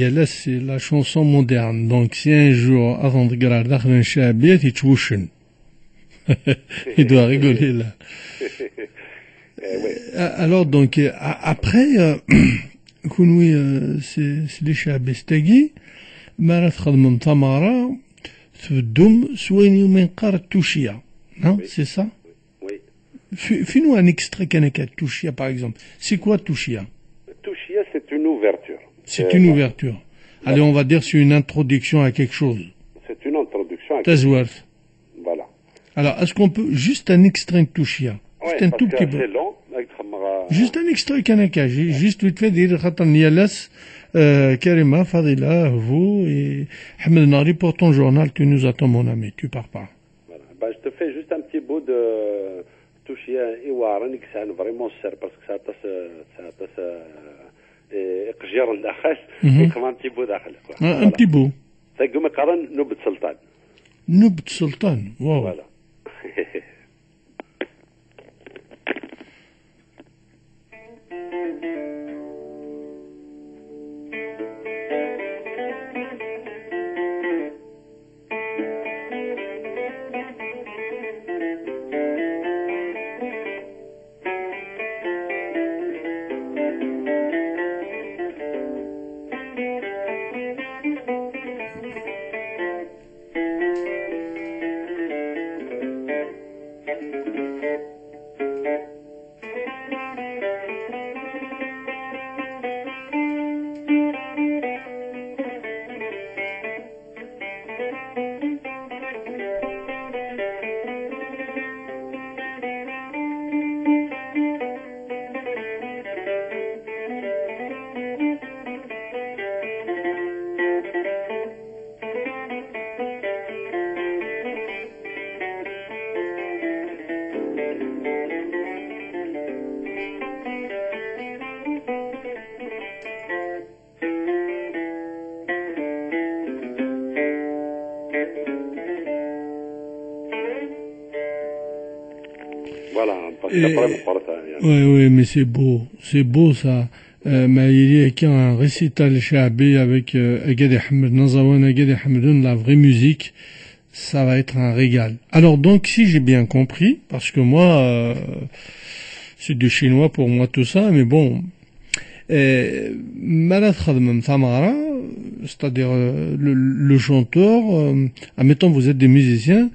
Yales, c'est la chanson moderne. Donc si un jour, avant de regarder un chabit, il te il doit rigoler là. Alors donc après c'est les chabistagui ما تخدم تمارة تبدهم سوين يومين قار التوشية non c'est ça oui fais-nous un extrait كانك التوشية par exemple c'est quoi التوشية التوشية c'est une ouverture une ouverture allez on va dire c'est une introduction à quelque chose c'est une introduction à quelque chose voilà alors est-ce qu'on peut juste un extrait de توشية juste un tout petit peu c'est long راك تخمر Juste un extrait كان juste vite fait dire خاطر نيالاس كريمة فضيلة vous et Ahmed Nari pour ton journal tu nous attends mon ami tu pars pas. Voilà. Bah, je te fais juste un petit bout de Touchia Iwaran qui c'est vraiment cher parce que ça tasse قجير داخل كمان un petit bout داخل Un petit bout. تقوم قرن نوبة سلطان. نوبة سلطان واو. Voilà. Voilà, parce qu'après, on parle ça. Oui, mais c'est beau ça. ما يلي كان un récital شعبي avec Agadi Ahmed Nazawan, Agadi Ahmedoun, la vraie musique, ça va être un régal. Alors donc, si j'ai bien compris, parce que moi, c'est du chinois pour moi tout ça, mais bon, Malat Khadmem Tamara, c'est-à-dire le chanteur, admettons vous êtes des musiciens,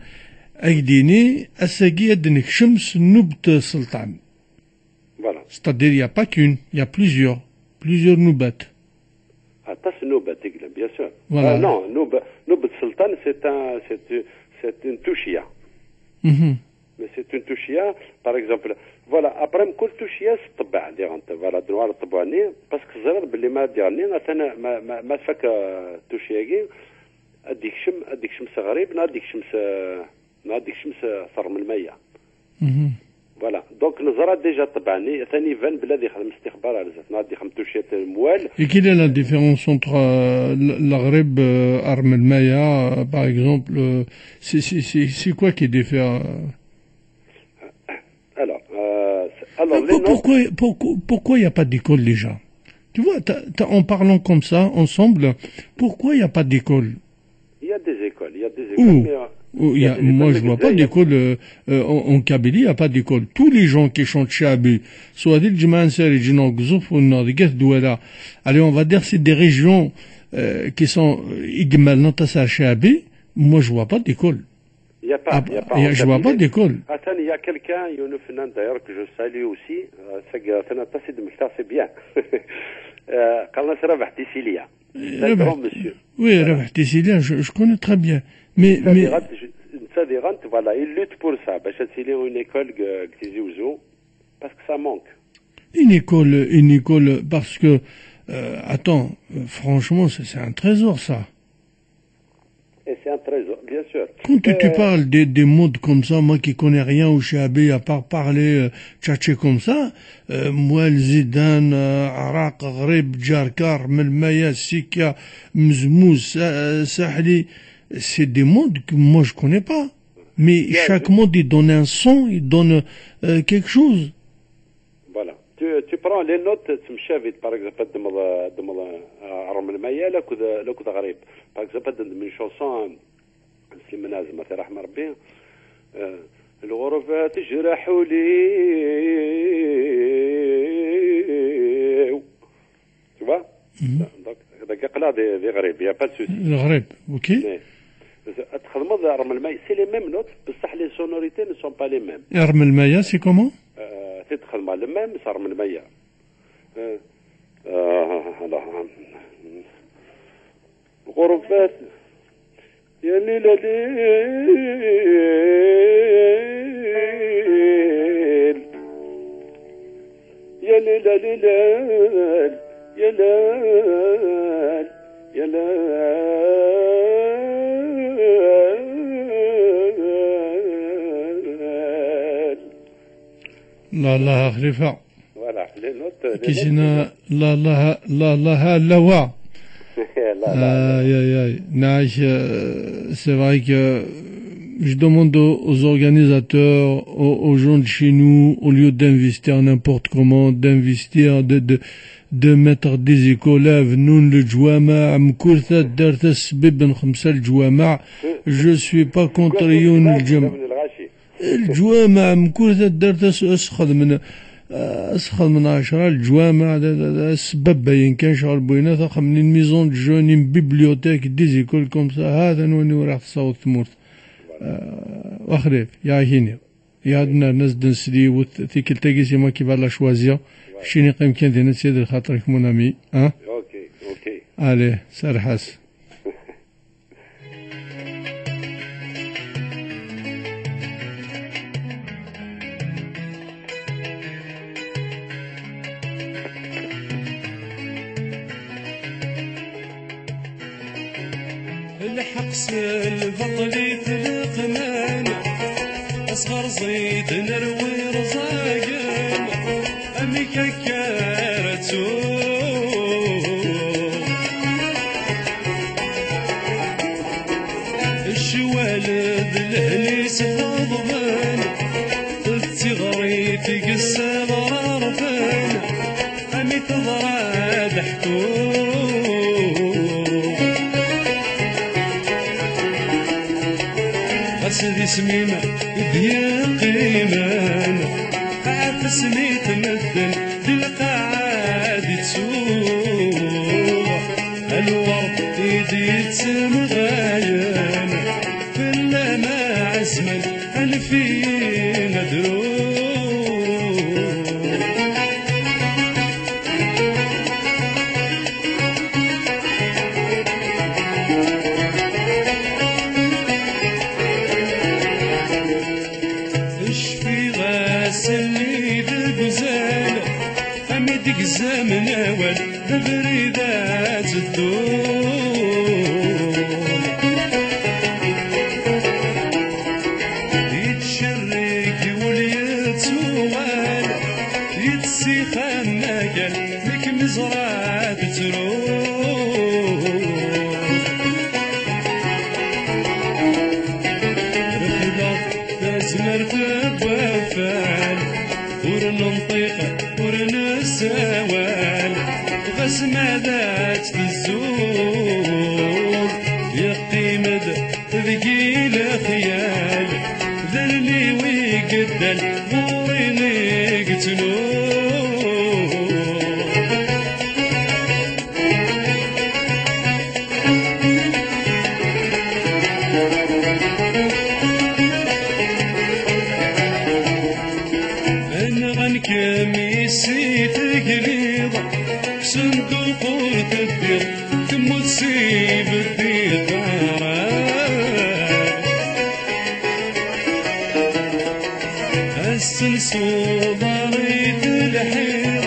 Aïdini, Assagi Adnik Shams Noubt Sultan. Voilà. C'est-à-dire, il n'y a pas qu'une, il y a plusieurs noubats. Ah, ça c'est Noubat, bien sûr. Voilà. Non, Noubat Sultan, c'est une touchia. Mais c'est une touchia, par exemple. Voilà, après, كل touchia تطبع ديرانت voilà دوار طبعني باسكو زرر باللي ما ديرني انا ما تفك touchia كي اديك شمس غريب ناديك شمس صار من المية. Voilà. Donc, nous aurons déjà طبعني ثاني فان بلادي خدم استخبار على زات نادي خدم توشيات الموال. Et quelle est la différence entre l'Aghreb, Arm el-Maya, par exemple, c'est quoi qui diffère? Alors pourquoi il n'y a pas d'école déjà? Tu vois, en parlant comme ça, ensemble, pourquoi il n'y a pas d'école? Il y a des écoles, moi, je vois pas d'école en Kabylie, il n'y a pas d'école. Tous les gens qui chantent Chabi, soit dit allez, on va dire c'est des régions qui sont Chabi. Moi, je vois pas d'école. Il n'y a pas. Je vois pas d'école. Attends, il y a quelqu'un, Younoufinan d'ailleurs, que je salue aussi. C'est bien. Quand on Rabah Tessilia. C'est un grand monsieur. Oui, Rabah Tessilia, je connais très bien. Mais voilà, ils luttent pour ça. Une école parce que ça manque. Une école, parce que, attends, franchement, c'est un trésor, ça. Et c'est un trésor, bien sûr. Quand tu parles des modes comme ça, moi qui connais rien au Chabi, à part parler tchatché comme ça, moi, le Zidane, Arak, Ghrib, Djarkar, Melmaya, Sika, Mzmouz, Sahli, c'est des modes que moi je connais pas. Mais chaque mode, il donne un son, il donne quelque chose. Voilà. Tu prends les notes, par exemple, رغم المياه لكذا غريب. Par exemple, من chanson سليمان عازم الله يرحم ربي الغربة تجرح لي. Tu vois? Donc قلع des غريب, il n'y a pas de souci. Le غريب, ok. C'est les mêmes notes, les sonorités ne sont pas les mêmes. Arm el-Maya, c'est comment? تدخل مع المام صار من المية. غربات يا ليل ليل لال يا لال. لا لا خليفة Voilà, les notes. كيسنا لا لا لا لا لوا aïe aïe aïe نعيش c'est vrai que je demande aux organisateurs, aux gens de chez nous, au lieu d'investir n'importe comment, d'investir, de mettre des écoles, nous le جوامع مكورثة دارت السبب من 5 الجوامع. Je suis pas contre يون الجوامع مكورثة دارت اسخذ من 10 الجوامع السبب باين كان شغل بوينات خمنين ميزون جونين بيبليوتيك ديزيكول كوم سا هذا نوني وراح تصوت ثمورت واخريف يا هيني يا عندنا ناس دنسلي وثيك التاكيسي ما كيف لا شوازيا شيني قيم كان دينا سيد خاطرك مونامي ها اوكي عليه سرحاس الحقس البطلي القمان أصغر زيد نروي رزاقان أمي ككارتو الشوالد الهليس غضبان التغريت قسام رارفان أمي تضرى ضحكو أسدي سميمة بيا قيمان عارف سميت مدن بالقاعد تسوق الورد يدي تسمغايان كل ما عزمن ألفين دروب زمن أول بريدات الدور يتشرك وليتوال يتسيخن مجال لك مزرعة تروح رخلط تزمر تبوفال ورننطيقة ورنسوال غسمة ذات الزور يقيمد ثقيل خيال ذلني ويقدل غوريني قتلوه كميسي تقليض صندوق تدير تموت سيب الدير السلسول ضريت الحير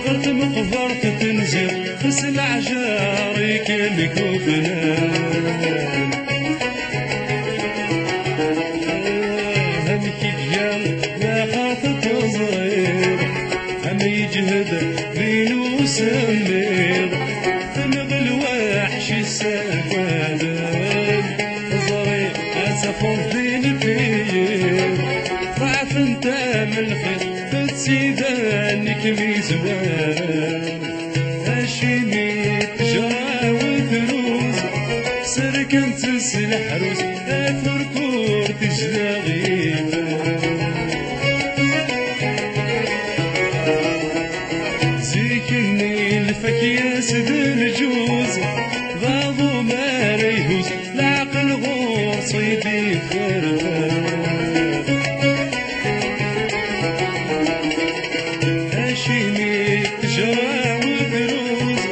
غرت مقفرت تنزل خسل عجاري كلك وفنان همك جيال لا خاطر صغير هم يجهد بينو سمير تنغ الوحش السفادان زري اسفر دين فيه ضعف انت من الخير تسيدانك ميزوان هاشيني تجرى وثروز سركن تسل حروس افركور تجلى غيبان الفكياس بالجوز غاضو ما ريهوز العقل غور صيدي فرفان هاشيني تجرى وبروز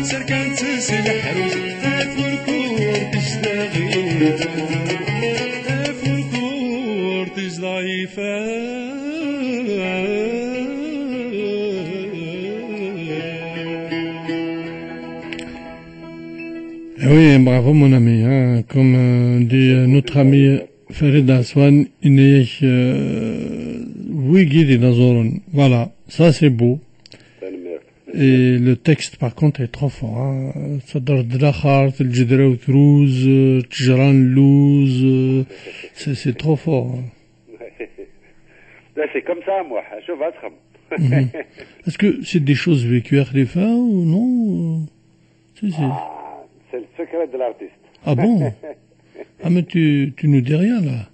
سركان تسل حروز افركور تشتغي افركور تجلى Oui, bravo mon ami. Hein. Comme dit notre ami Farid Aswan, il est Wiggy Nazoron. Voilà, ça c'est beau. Et le texte par contre est trop fort. Hein. صدر الدلاخر الجدرة وثروز تجران لوز c'est trop fort. Hein. Là, c'est comme ça, moi. Je vais Est-ce que c'est des choses vécues à Khalifa ou non? C'est le secret de l'artiste. Ah bon? Ah mais tu nous dis rien là.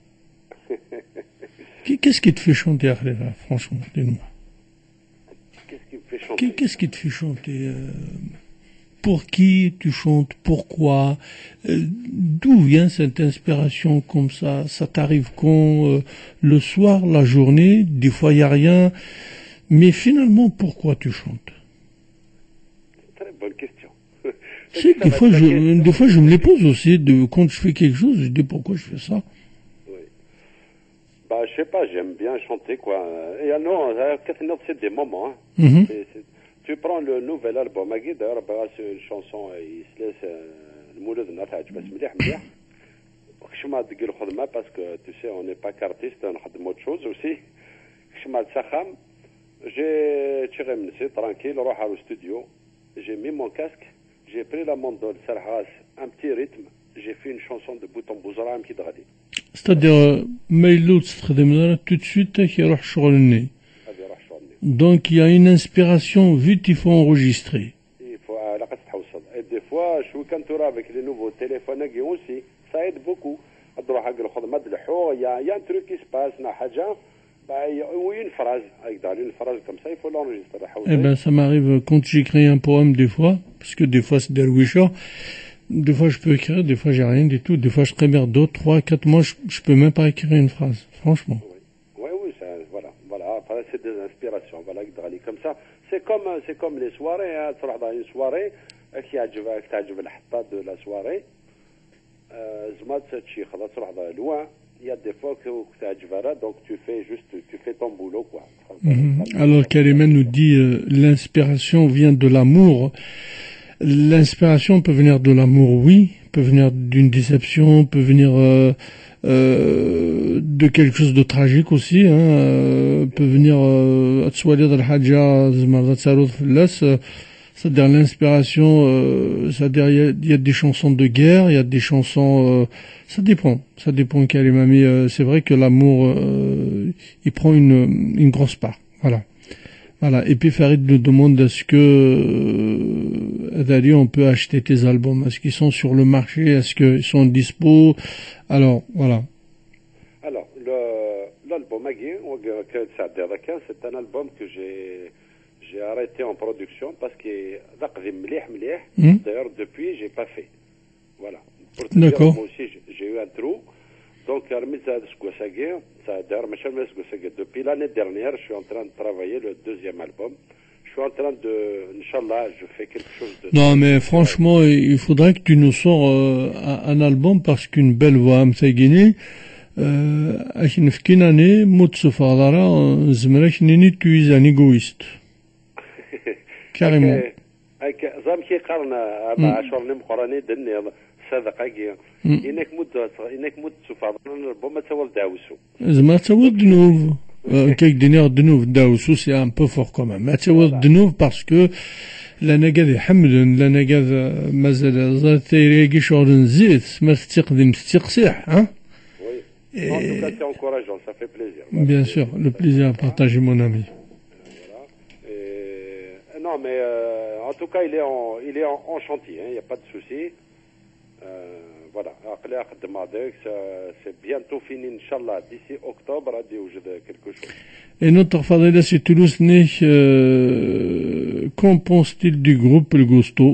Qu'est-ce qui te fait chanter à Khalifa, franchement, dis-nous. Qu'est-ce qui me fait chanter? Qu'est-ce qui te fait chanter? Pour qui tu chantes? Pourquoi? D'où vient cette inspiration comme ça? Ça t'arrive quand? Le soir, la journée? Des fois, il n'y a rien. Mais finalement, pourquoi tu chantes? Très bonne question. Si, des fois, je me les pose aussi. Quand je fais quelque chose, je dis pourquoi je fais ça. Oui. Bah, je sais pas, j'aime bien chanter, quoi. Et non, c'est des moments. Hein. Mhm. Tu prends le nouvel album, d'ailleurs, c'est une chanson, il se laisse le moulin de notre âge, je m'as dit parce que tu sais, on n'est pas qu'artiste, on a d'autres choses aussi. Je m'as dit, j'ai tiré tranquille, roh au studio, j'ai mis mon casque, j'ai pris la mandole, un petit rythme, j'ai fait une chanson de bout en bout, un petit dradi. C'est-à-dire, maïlou تستخدم tout de suite يروح شغل الني. Donc il y a une inspiration vite, il faut enregistrer. Il faut et des fois je suis quand avec les nouveaux téléphones aussi, ça aide beaucoup. Il y a un truc qui se passe, ou une phrase, une phrase comme ça, il faut l'enregistrer. Eh ben ça m'arrive quand j'écris un poème des fois, parce que des fois c'est des wishes. Des fois je peux écrire, des fois j'ai rien du tout. Des fois je trémère 2, 3, 4 mois, je peux même pas écrire une phrase, franchement. Oui, voilà. Après, c'est des inspirations, voilà, comme ça. C'est comme les soirées, hein. Tu vas dans une soirée, qui a de la soirée, loin. Il y a des fois que tu as donc tu fais ton boulot, quoi. Alors Karima nous dit, l'inspiration vient de l'amour. L'inspiration peut venir de l'amour, oui, peut venir d'une déception, peut venir de quelque chose de tragique aussi, hein, peut venir c'est-à-dire l'inspiration, c'est-à-dire il y a des chansons de guerre, il y a des chansons, ça dépend Karima, mais c'est vrai que l'amour il prend une grosse part, voilà. Et puis Farid nous demande est-ce que on peut acheter tes albums, est-ce qu'ils sont sur le marché, est-ce qu'ils sont dispo? Alors voilà. Alors l'album c'est un album que j'ai arrêté en production parce que d'ailleurs depuis j'ai pas fait. Voilà. Pour te dire, moi aussi j'ai eu un trou. Donc, depuis l'année dernière, je suis en train de travailler le deuxième album. Je suis en train de, Inch'Allah, je fais quelque chose de... Non, mais franchement, il faudrait que tu nous sors un album parce qu'une belle voix, Msaguini, Achinfkinane, Motsofadara, Zmrek Nini, tu es un égoïste. Carrément. Zamki Karna, Ashornim Korani, Denner. إنك مد سفارنا ربما تولد داوسو. ما تولد دنوب كيك دينير دنوب داوسو سي ان بو فور كومام. ما تولد دنوب باسكو لنا قاعد حمدن لنا قاعد مازال زرت يريقي شغل نزيد ما تستقدم تستقصيح ها. Oui. En tout cas, c'est encourageant, ça fait plaisir. Bien sûr, le plaisir à partager, mon ami. Voilà. Non, mais en tout cas, il est en chantier, il n'y a pas de souci. Voilà, c'est bientôt fini, Inch'Allah. D'ici octobre, quelque chose. Et notre Fadila, c'est Toulouse, qu'en pense-t-il du groupe Le Gusto?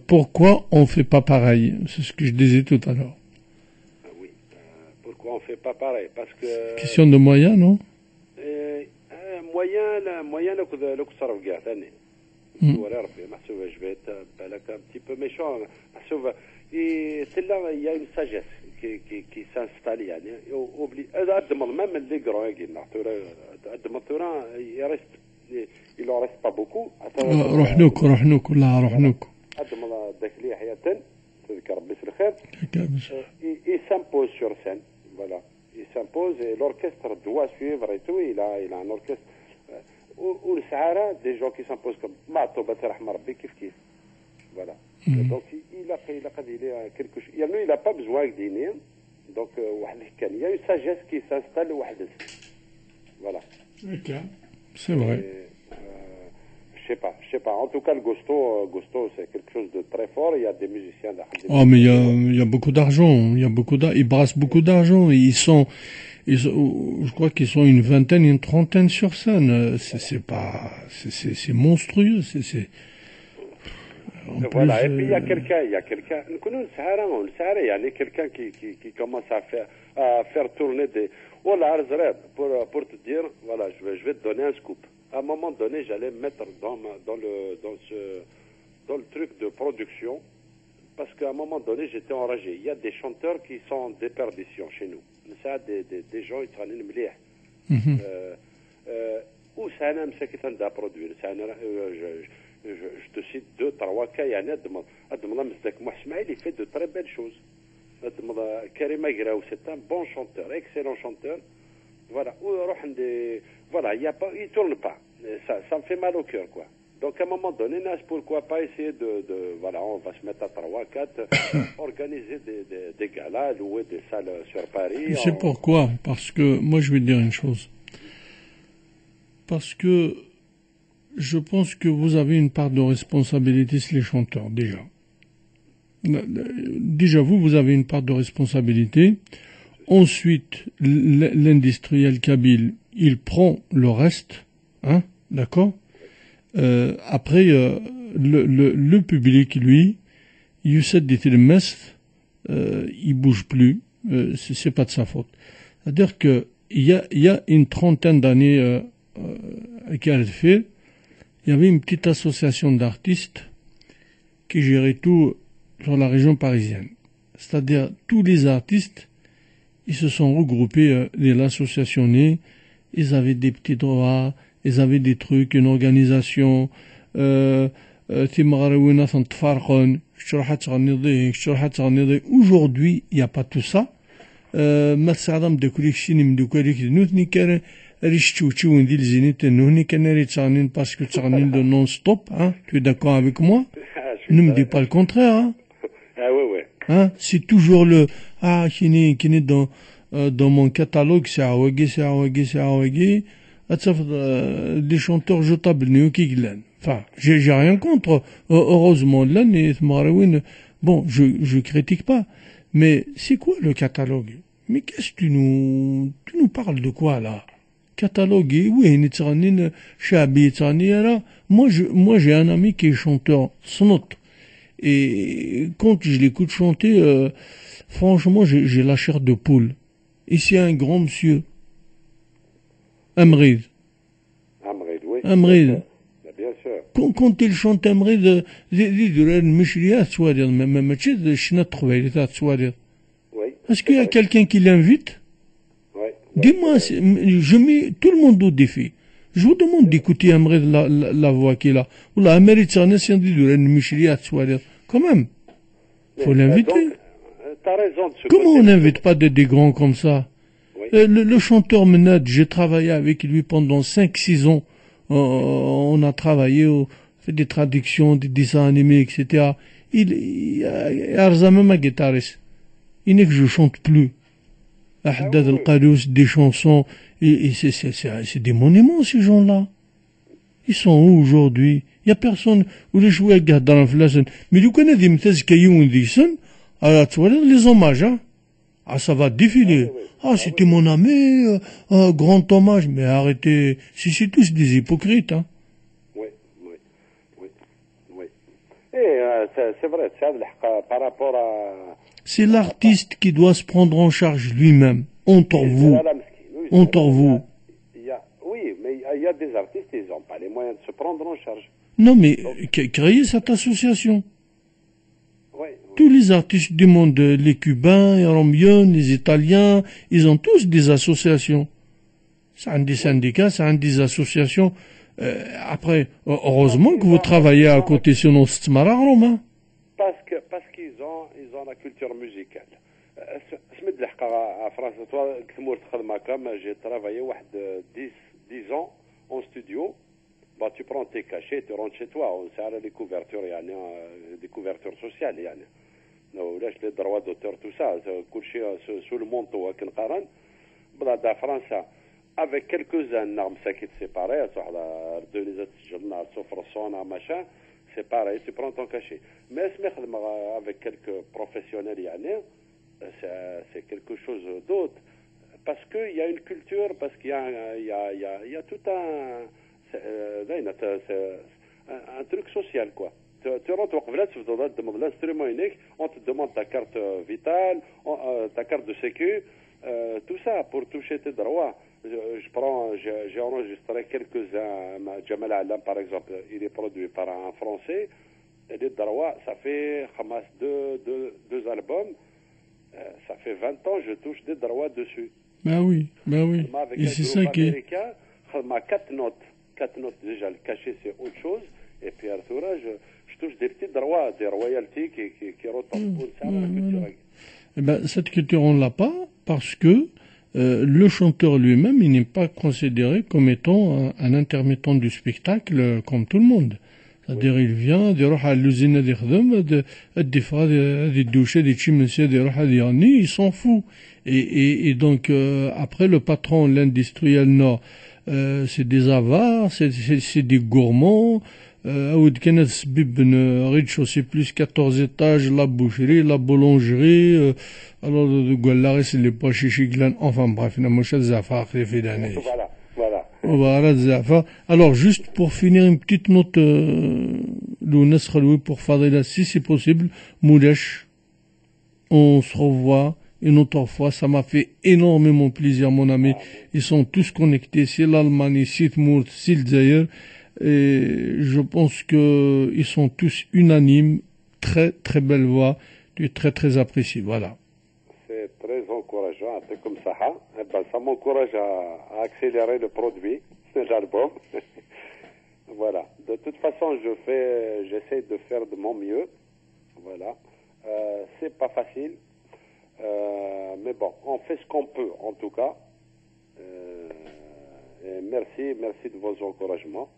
Pourquoi on ne fait pas pareil? C'est ce que je disais tout à l'heure. Oui, pourquoi on ne fait pas pareil? Parce que... Question de moyens, non? Moyen, le kusarf gars, je vais être un petit peu méchant. C'est là, il y a une sagesse qui s'installe. Même les grands, il en reste pas beaucoup. يذكر ربي في الخير. Il s'impose sur scène, voilà. Il s'impose et l'orchestre doit suivre et tout. Il a un orchestre. والسعارة des gens qui s'imposent comme معطوبة رحمة ربي كيف. Voilà. Donc il a quelque chose. Il n'a pas besoin de dîner. Donc il y a une sagesse qui s'installe. Voilà. C'est vrai. Je sais pas. En tout cas, le Gusto, c'est quelque chose de très fort. Il y a des musiciens. Oh, mais il y a beaucoup d'argent. Ils brassent beaucoup d'argent. Je crois qu'ils sont une vingtaine, une trentaine sur scène. C'est monstrueux. Voilà. Et puis il y a quelqu'un. Nous connaissons quelqu'un qui commence à faire tourner des. Voilà, pour te dire, voilà, je vais te donner un scoop. À un moment donné, j'allais mettre dans le truc de production, parce qu'à un moment donné, j'étais enragé. Il y a des chanteurs qui sont en déperdition chez nous. Ça, des gens, ils sont مليح. Ou ça a un secrétaire à produire. Je te cite 2-3 cas. Il y a il fait de très belles choses. Karim Agraou, c'est un bon chanteur, excellent chanteur. Voilà, voilà, il tourne pas. Ça me fait mal au cœur, quoi. Donc à un moment donné, pourquoi pas essayer voilà, on va se mettre à 3-4, organiser des galas, louer des salles sur Paris. C'est pourquoi? Parce que, moi je vais te dire une chose. Parce que je pense que vous avez une part de responsabilité sur les chanteurs, déjà. Déjà, vous avez une part de responsabilité. Ensuite, l'industriel kabyle, il prend le reste, hein, d'accord? Après, le public, lui, Youssef Ditilmest, il bouge plus, c'est pas de sa faute. C'est-à-dire que il y a une trentaine d'années à Carrefour, il y avait une petite association d'artistes qui gérait tout sur la région parisienne. C'est-à-dire tous les artistes, ils se sont regroupés de l'association, ils avaient des petits droits, ils avaient des trucs, une organisation, aujourd'hui, il n'y a pas tout ça. Parce que de non-stop, hein. Tu es d'accord avec moi? Ne me dis pas le contraire, hein. Ah oui. Hein? C'est toujours qui est dans mon catalogue, c'est Awagi. Des chanteurs jetables, enfin, j'ai rien contre. Heureusement, là, bon, je critique pas. Mais c'est quoi le catalogue? Mais qu'est-ce que tu nous parles de quoi, là? Catalogue, oui, moi, j'ai un ami qui est chanteur, Snot. Et quand je l'écoute chanter, franchement, j'ai la chair de poule. Et c'est un grand monsieur. Amrid, oui. Amrid. Bien sûr. Quand il chante Amrid, est-ce qu'il y a quelqu'un qui l'invite? Oui. Dis-moi, je mets tout le monde au défi. Je vous demande d'écouter Amrid, la voix qu'il a. Ou la Amrid, quand même. Faut l'inviter. T'as raison de ce Comment on n'invite pas des grands comme ça? Oui. Le chanteur Menad, j'ai travaillé avec lui pendant 5-6 ans. On a travaillé, fait des traductions, des dessins animés, etc. Il a même un guitariste. Il n'est que je chante plus. Ahdad al-Qadous, des chansons, et c'est des monuments, ces gens-là. Ils sont où aujourd'hui? Il y a personne, où les joueurs gardent dans l'inflation. Mais du coup, on a des méthodes qui ont des sons, alors, tu vois, les hommages, hein. Ah, ça va défiler. Ah, c'était mon ami, grand hommage. Mais arrêtez, c'est tous des hypocrites, hein. Oui. Et c'est vrai, par rapport à... C'est l'artiste qui doit se prendre en charge lui-même, entre vous. Oui, mais il y a des artistes, ils n'ont pas les moyens de se prendre en charge. Non, mais créez cette association. Oui. Tous les artistes du monde, les Cubains, les Romiens, les Italiens, ils ont tous des associations. C'est un des syndicats, c'est un des associations. Après, heureusement que vous travaillez à côté sur nos Stmara, Romain. Parce qu'ils dans la culture musicale. سمد الحق فرنسا توا كثمور تخدم هكا j'ai travaillé واحد 10 ans en studio. Bah, tu prends tes cachets, tu rentres chez toi, c'est à les couvertures, يعني des couvertures sociales يعني. ولاش les droits d'auteur tout ça, كل شيء sous le manteau كنقارن. بلا فرنسا avec quelques-uns نعم ساكت séparés, صح لا دونيزات الجنة صفر صونا machin, c'est pareil, tu prends ton cachet. Mais اسمي خدم avec quelques professionnels يعني. C'est quelque chose d'autre parce qu'il y a une culture, parce qu'il y a tout un truc social quoi. Tu rentres au Qblat, tu dois demander l'instrument unique, on te demande ta carte vitale, ta carte de sécu, tout ça pour toucher tes droits. J'ai enregistré quelques-uns. Jamal Alam par exemple, il est produit par un Français et les droits, ça fait deux albums. Ça fait 20 ans je touche des droits dessus. Bah oui. Et c'est ça qui est... 4 notes déjà, le cachet c'est autre chose. Et puis Arthur, je touche des petits droits, des royalties qui retombent pour ça la culture. Eh ben, cette culture on l'a pas parce que le chanteur lui-même il n'est pas considéré comme étant un intermittent du spectacle comme tout le monde. C'est-à-dire il vient يروح على l'usine يخدم الدفا هذه الدوشه هذه تشي منسي يروح يغني il s'en fout et donc après le patron l'industriel non c'est des avares c'est des gourmands عاود كان تسبب rez-de-chaussée plus 14 étages la boucherie la boulangerie alors قال لا غير سي لي با شيشي كلان enfin bref انا مش زعفا في داني Voilà. Alors, juste pour finir, une petite note, pour Fadila, si c'est possible, Moudesh, on se revoit une autre fois, ça m'a fait énormément plaisir, mon ami. Ils sont tous connectés, c'est l'Allemagne, c'est Tmourt, c'est le Zaïre, et je pense que ils sont tous unanimes, très, très belle voix, tu es très, très apprécié, voilà. C'est très encourageant, un peu comme ça. Ça m'encourage à accélérer le produit, l'album. Voilà. De toute façon, j'essaie de faire de mon mieux. Voilà. C'est pas facile. Mais bon, on fait ce qu'on peut, en tout cas. Et merci de vos encouragements.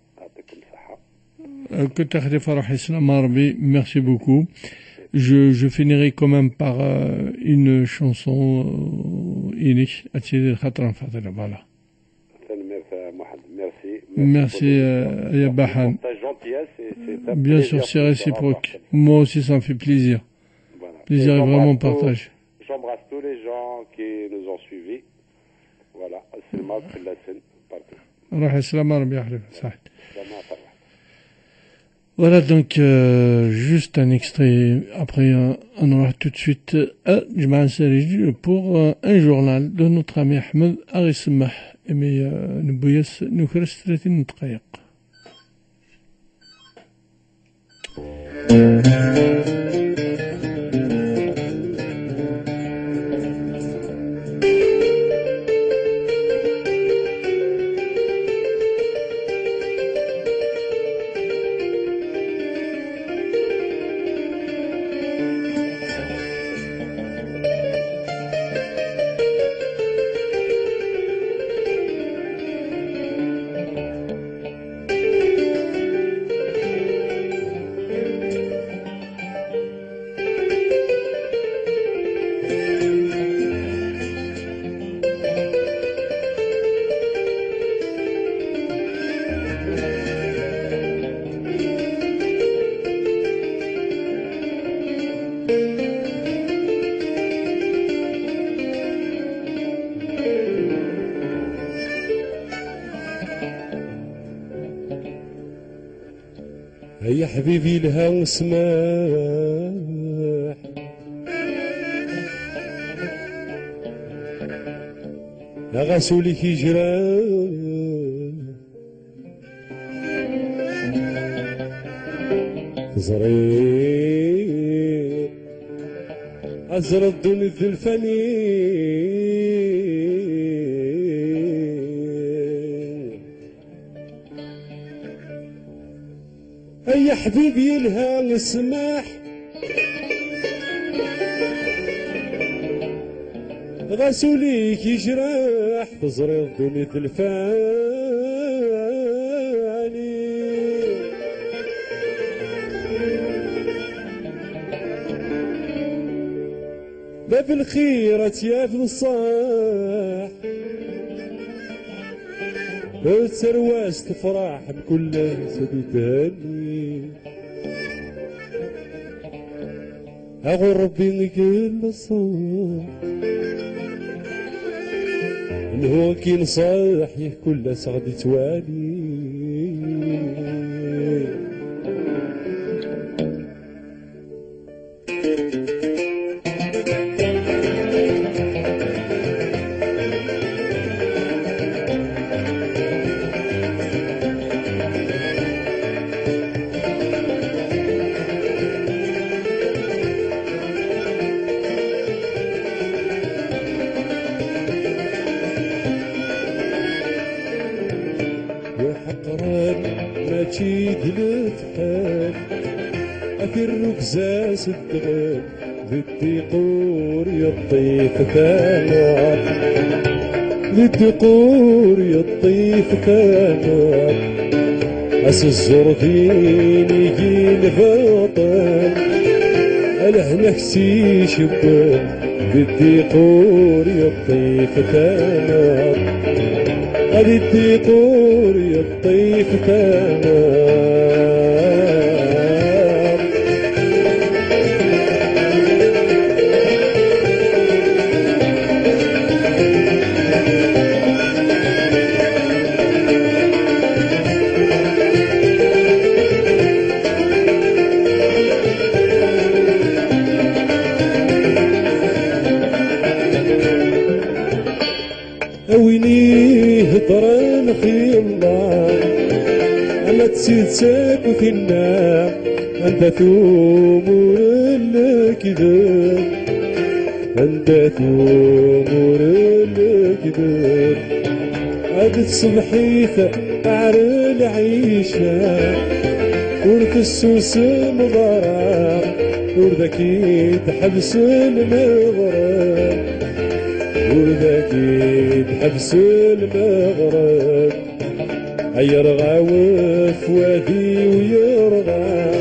Merci beaucoup. Je finirai quand même par une chanson Inish Atidil Khatran Fadila. Voilà. Merci Yabahan. Bien sûr, c'est réciproque. Moi aussi, ça me fait plaisir. Voilà. Plaisir est vraiment partagé. J'embrasse tous les gens qui nous ont suivis. Voilà. Voilà donc juste un extrait. Après, on aura tout de suite Jma'a Sariji pour un journal de notre ami Ahmed Arismah. Mais nous reste 30 دقائق. يا حبيبي لها وسماح لا غسولك يجرى زرير أزر الدنيا الفني يا حبيبي لها نسمح غاسوليك يجرح تزريض دنيا الفاني لا في الخيرة يا في الصاح السرواس تفرح بكل سد تهني أغور ربي كل الصاح هو كي نصاح كل سغدي توالي ماشي دلت حال أثير ركزاس الدغال للديقور يطيف ثانار للديقور يطيف ثانار أس الزردين يجي الفطان الهنكسي شبان للديقور يطيف ثانار هذي الديقور يطيف تمام أويني هضران في الله أما تسيد ساكو في النار أنت ثمور الكذب أنت ثمور الكذب عاد الصبحيث عار العيشة ورث السوس مضارع وردكي تحبس المغرب وذاكي تحبس المغرب يرغى وفوادي ويرغى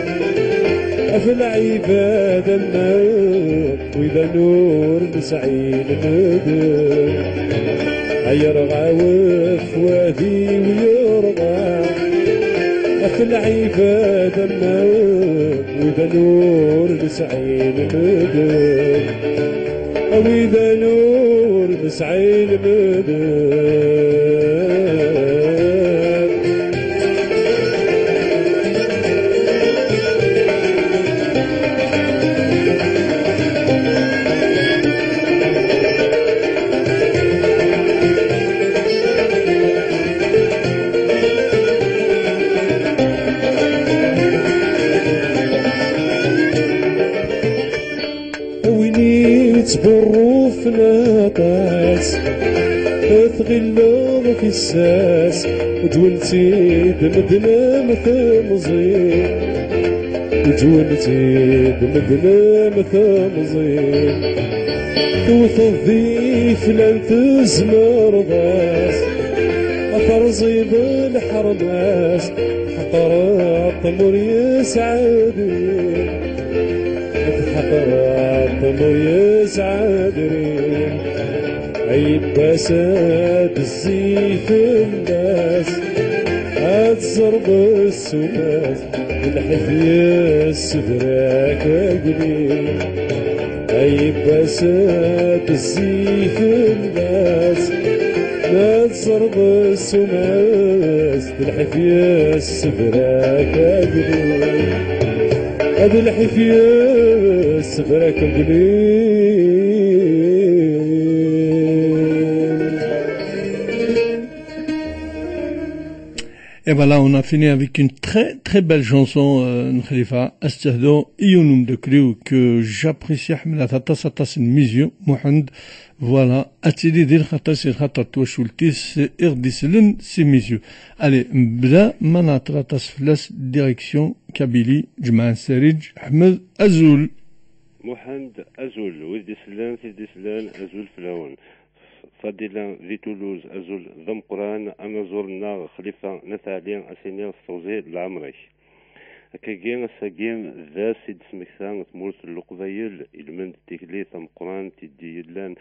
في العباد النار وإذا نور نسعين مدر يرغى وفوادي ويرغى في العباد النار وإذا نور نسعين مدر وإذا نور نسعين مدر تبرو في نطاس تغلظ في الساس وجولتي دمدنا مثمزين وجولتي دمدنا مثمزين توث الضيف لن تزمر ضاس أفرزي بالحرماس حقرات طمر يسعدين حقرات طمر يسعدين عيب بساد الزيف الناس أتزرب السناس الحفية السفراك قليل عيب بساد الزيف الناس أتزرب السناس الحفية السفراك قليل هذا الحفية السفراك قليل. Et voilà, on a fini avec une très très belle chanson, Khalifa Astahdo, Iyunum de Kriou, que j'apprécie, Ahmed Tatas Atas Mizio, Mohand, voilà, Atili Dil Khatas et Khatat Washultis, Irdislen, c'est Mizio. Allez, Mbda, Manatratas Flas, direction Kabylie, Jman Serij, Ahmed Azoul. محمد أزول ويدي سلان سيدي سلان أزول فلاون فضيلة ذي تولوز أزول ضم قران أنا زورنا خليفة نتالين أسينير الصوزي العمري كاين الساقيم ذا سيد سمكسان تمورس اللقبايل المند تيكلي ثم قران تدي لان